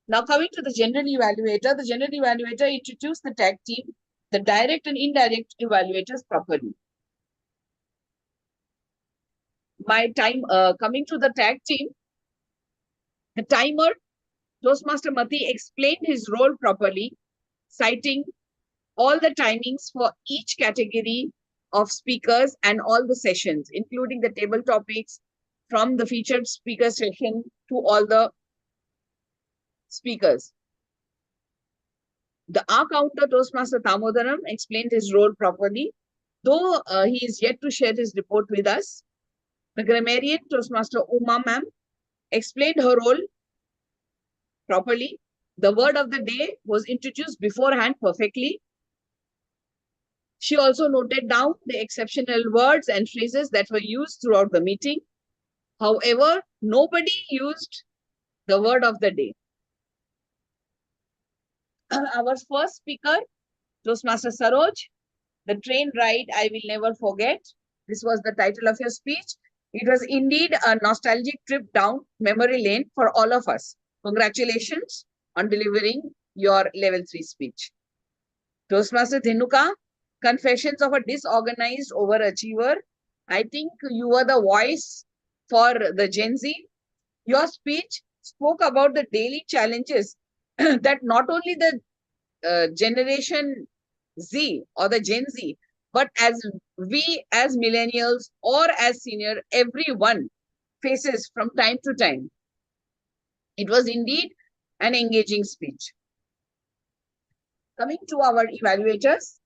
Now coming to the general evaluator introduced the tag team, the direct and indirect evaluators properly. Coming to the tag team, the timer, Toastmaster Mati explained his role properly, citing all the timings for each category of speakers and all the sessions, including the table topics from the featured speaker session to all the speakers. The R counter Toastmaster Thamodaram explained his role properly, though he is yet to share his report with us. The grammarian Toastmaster Uma ma'am explained her role properly. The word of the day was introduced beforehand perfectly. She also noted down the exceptional words and phrases that were used throughout the meeting. However, nobody used the word of the day. Our first speaker, Toastmaster Saroj, the train ride I will never forget. This was the title of your speech. It was indeed a nostalgic trip down memory lane for all of us. Congratulations on delivering your level 3 speech. Toastmaster Dhinuka, Confessions of a Disorganized Overachiever. I think you were the voice for the Gen Z. Your speech spoke about the daily challenges that not only the generation Z or the Gen Z, but as we as millennials or as senior, everyone faces from time to time. It was indeed an engaging speech. Coming to our evaluators,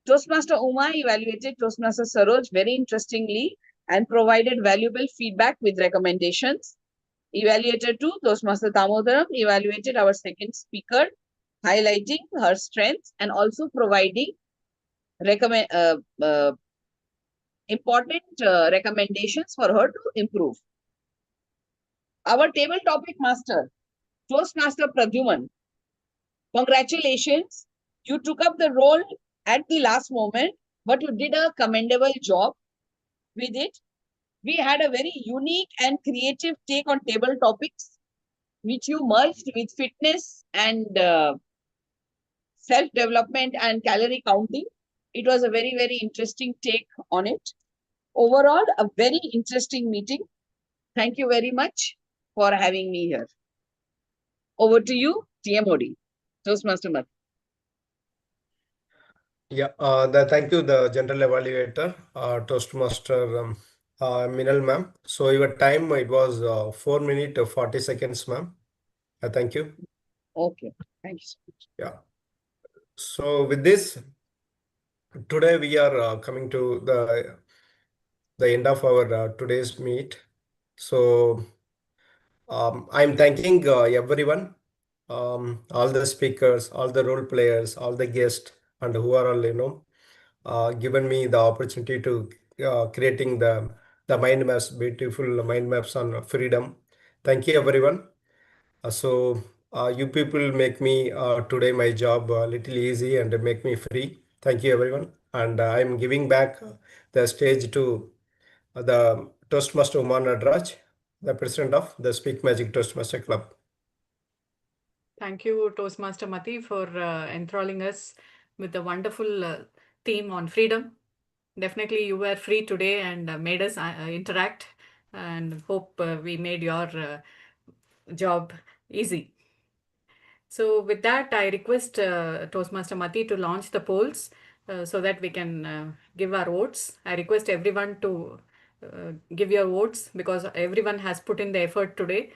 Toastmaster Uma evaluated Toastmaster Saroj very interestingly and provided valuable feedback with recommendations. Evaluator 2, Toastmaster Damodaram, evaluated our second speaker, highlighting her strengths and also providing important recommendations for her to improve. Our table topic master, Toastmaster Pradyuman, congratulations. You took up the role at the last moment, but you did a commendable job with it. We had a very unique and creative take on table topics, which you merged with fitness and self-development and calorie counting. It was a very, very interesting take on it. Overall, a very interesting meeting. Thank you very much for having me here. Over to you, TMOD, Toastmaster Math. Yeah, thank you, the general evaluator, Toastmaster Minal ma'am. So your time, it was 4 minutes 40 seconds, ma'am. Thank you. Okay, thank you so much. Yeah. So with this, today we are coming to the end of our today's meet. So I'm thanking everyone, all the speakers, all the role players, all the guests, and who are all given me the opportunity to creating the mind maps, beautiful mind maps on freedom. Thank you, everyone. You people make me today my job a little easy and make me free. Thank you, everyone. And I'm giving back the stage to the Toastmaster Uman Nadraj, the president of the Speak Magic Toastmaster Club. Thank you, Toastmaster Mati, for enthralling us with the wonderful theme on freedom. Definitely, you were free today and made us interact, and hope we made your job easy. So with that, I request Toastmaster Mati to launch the polls so that we can give our votes. I request everyone to give your votes because everyone has put in the effort today.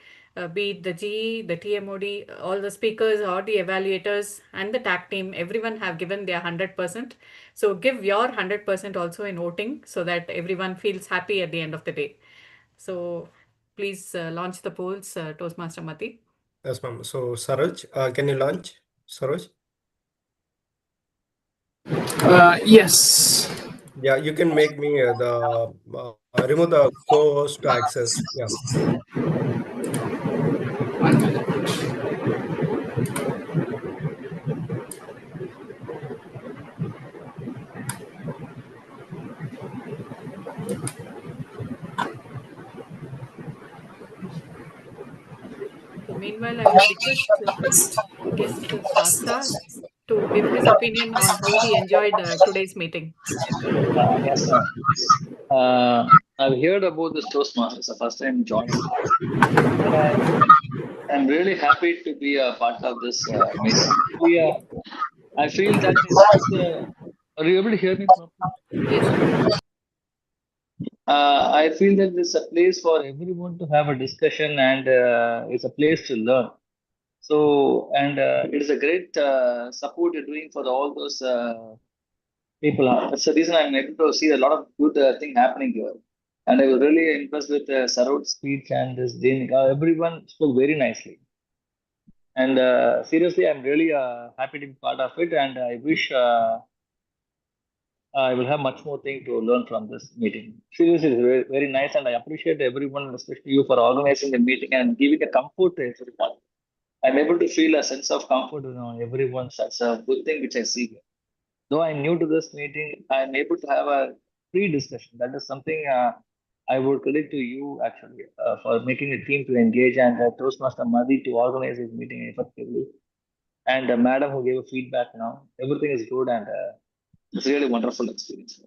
Be it the GE, the TMOD, all the speakers or the evaluators and the TAC team, everyone have given their 100%. So give your 100% also in voting so that everyone feels happy at the end of the day. So please launch the polls, Toastmaster Mati. Yes, ma'am. So Saroj, can you launch? Saroj? Yes. Yeah, you can make me remove the co-host access. Yeah. 1 minute. Meanwhile, I would request guest Shasta to give his opinion on how he enjoyed today's meeting. Yes, sir. I've heard about this Toastmasters the first time joining, and I'm really happy to be a part of this meeting. I feel that are you able to hear me properly? Yes, sir. I feel that this is a place for everyone to have a discussion and it's a place to learn. So, and it is a great support you're doing for all those people. That's the reason I'm able to see a lot of good thing happening here. And I was really impressed with Sarot's speech and this Jane. Everyone spoke very nicely. And seriously, I'm really happy to be part of it. And I wish I will have much more thing to learn from this meeting. Seriously, it's very, very nice. And I appreciate everyone, especially you, for organizing the meeting and giving a comfort to everyone. I'm able to feel a sense of comfort in everyone. That's a good thing which I see here. Though I'm new to this meeting, I'm able to have a free discussion. That is something I would credit to you actually for making a team to engage and Toastmaster Madi to organize this meeting effectively. And the madam who gave a feedback now, everything is good and it's really wonderful experience.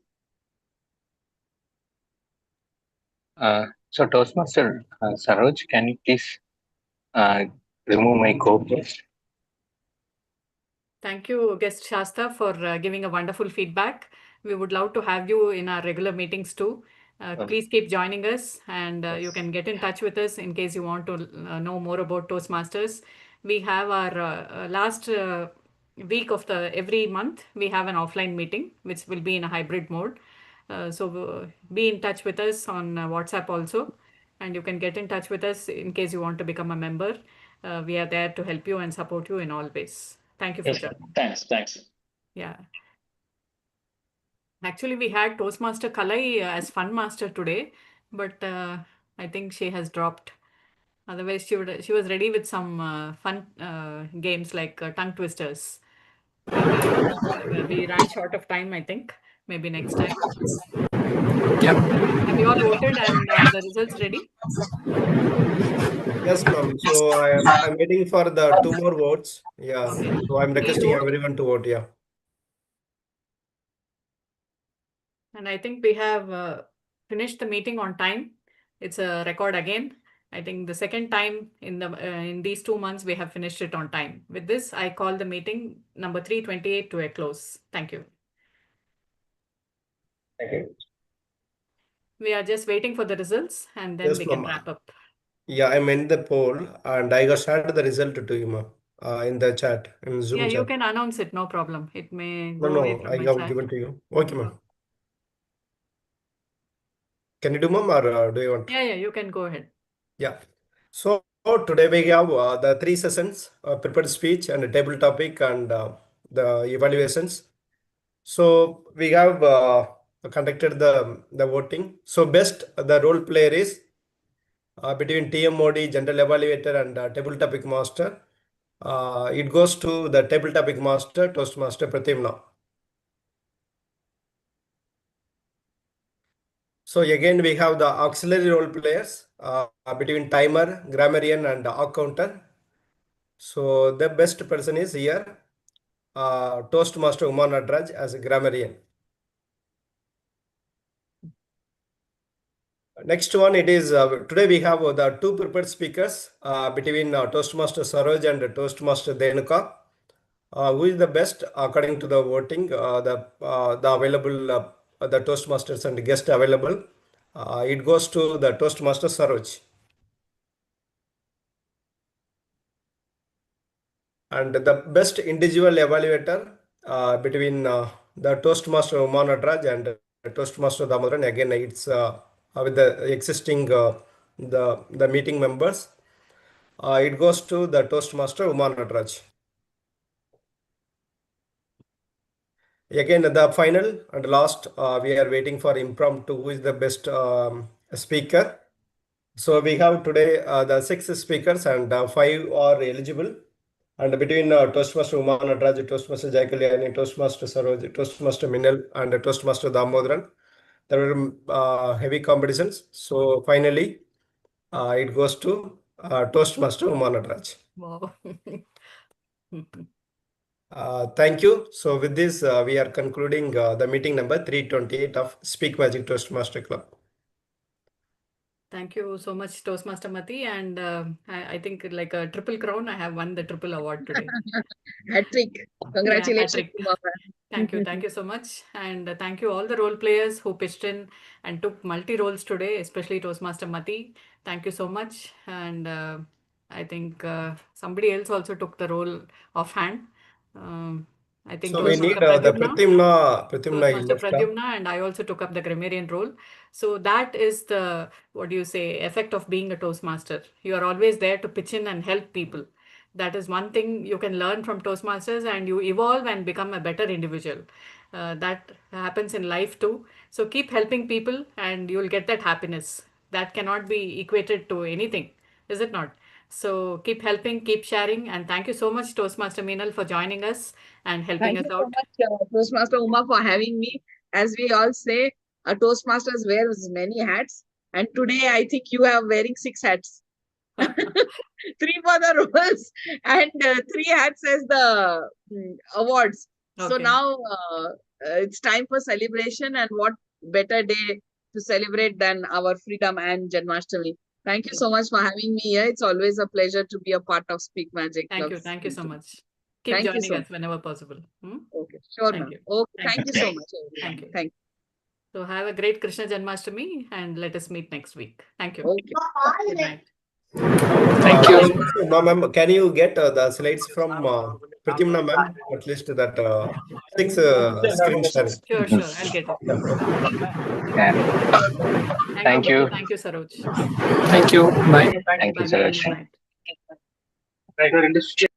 So Toastmaster Saroj, can you please remove my co-host? Thank you, guest Shasta, for giving a wonderful feedback. We would love to have you in our regular meetings too. Please keep joining us, and you can get in touch with us in case you want to know more about Toastmasters. We have our last week of the every month, we have an offline meeting, which will be in a hybrid mode. So be in touch with us on WhatsApp also, and you can get in touch with us in case you want to become a member. We are there to help you and support you in all ways. Thank you for Yes, joining. thanks. Yeah. Actually, we had Toastmaster Kalai as fun master today, but I think she has dropped. Otherwise, she was ready with some fun games like tongue twisters. We ran short of time, I think. Maybe next time. Yep. Have you all voted and are the results ready? Yes, ma'am. So I'm waiting for the 2 more votes. Yeah. Okay. So I'm Please requesting vote. everyone to vote. Yeah. And I think we have finished the meeting on time. It's a record again. I think the second time in these 2 months we have finished it on time. With this, I call the meeting number 328 to a close. Thank you. Thank you. We are just waiting for the results and then Yes, we can ma'am. wrap up. Yeah, I'm in the poll and I got shared the result to you, ma'am, in the chat, in Zoom Yeah, you chat. can announce it, no problem. It may No, go away no, from I my have chat. given to you. Okay, ma'am. Can you do, ma'am, or do you want? Yeah, you can go ahead. Yeah. So today we have the 3 sessions, prepared speech and a table topic and the evaluations. So we have conducted the voting. So best the role player is between TMOD, general evaluator and table topic master. It goes to the table topic master, Toastmaster Pratimna. So again, we have the auxiliary role players between timer, grammarian, and counter. So the best person is here, Toastmaster Uma Nadraj as a grammarian. Next one, it is today we have the 2 prepared speakers between Toastmaster Saroj and Toastmaster Denuka. Who is the best according to the voting? The available the Toastmasters and guest available. It goes to the Toastmaster Saroj. And the best individual evaluator between the Toastmaster Uma Nadraj and Toastmaster Damodaran. Again, it's with the existing the meeting members. It goes to the Toastmaster Uma Nadraj. Again, the final and last, we are waiting for impromptu. Who is the best speaker? So we have today the 6 speakers and 5 are eligible. And between Toastmaster Uma Nadraj, Toastmaster Jayakalyani, Toastmaster Saroj, Toastmaster Minal, and Toastmaster Damodaran, there were heavy competitions. So finally, it goes to Toastmaster Uma Nadraj. Wow. Thank you. So with this, we are concluding the meeting number 328 of Speak Magic Toastmaster Club. Thank you so much, Toastmaster Mati. And I think like a triple crown, I have won the triple award today. Hat-trick. Congratulations. Hat-trick. Thank you so much. And thank you all the role players who pitched in and took multi-roles today, especially Toastmaster Mati. Thank you so much. And I think somebody else also took the role offhand. I think So we need Toastmaster the Pratimna Toastmaster left. Pradyumna, and I also took up the grammarian role. So that is the, what do you say, effect of being a Toastmaster. You are always there to pitch in and help people. That is one thing you can learn from Toastmasters, and you evolve and become a better individual. That happens in life too. So keep helping people and you'll get that happiness. That cannot be equated to anything, is it not? So keep helping, keep sharing, and thank you so much, Toastmaster Meenal, for joining us and helping Thank us you so out. much, Toastmaster Uma, for having me. As we all say, a Toastmasters wears many hats. And today, I think you are wearing 6 hats. 3 for the roles and 3 hats as the awards. So Okay. now it's time for celebration, and what better day to celebrate than our freedom and Janmashtami. Thank you so much for having me here. It's always a pleasure to be a part of Speak Magic Club. Thank you so much. Keep Thank you joining so us much. whenever possible. Okay, sure, Thank ma'am. you. Okay, thank you so much, Thank everyone. you. Thank you. So have a great Krishna Janmashtami and let us meet next week. Thank you. Okay. Good night. Thank you. Ma'am, can you get the slides from Pratimna ma'am? At least that 6 screen sharing. Sure. I'll get it. Thank you. Thank you, Saroj. Thank you. Bye. Thank you, Bye. Saroj. Good night.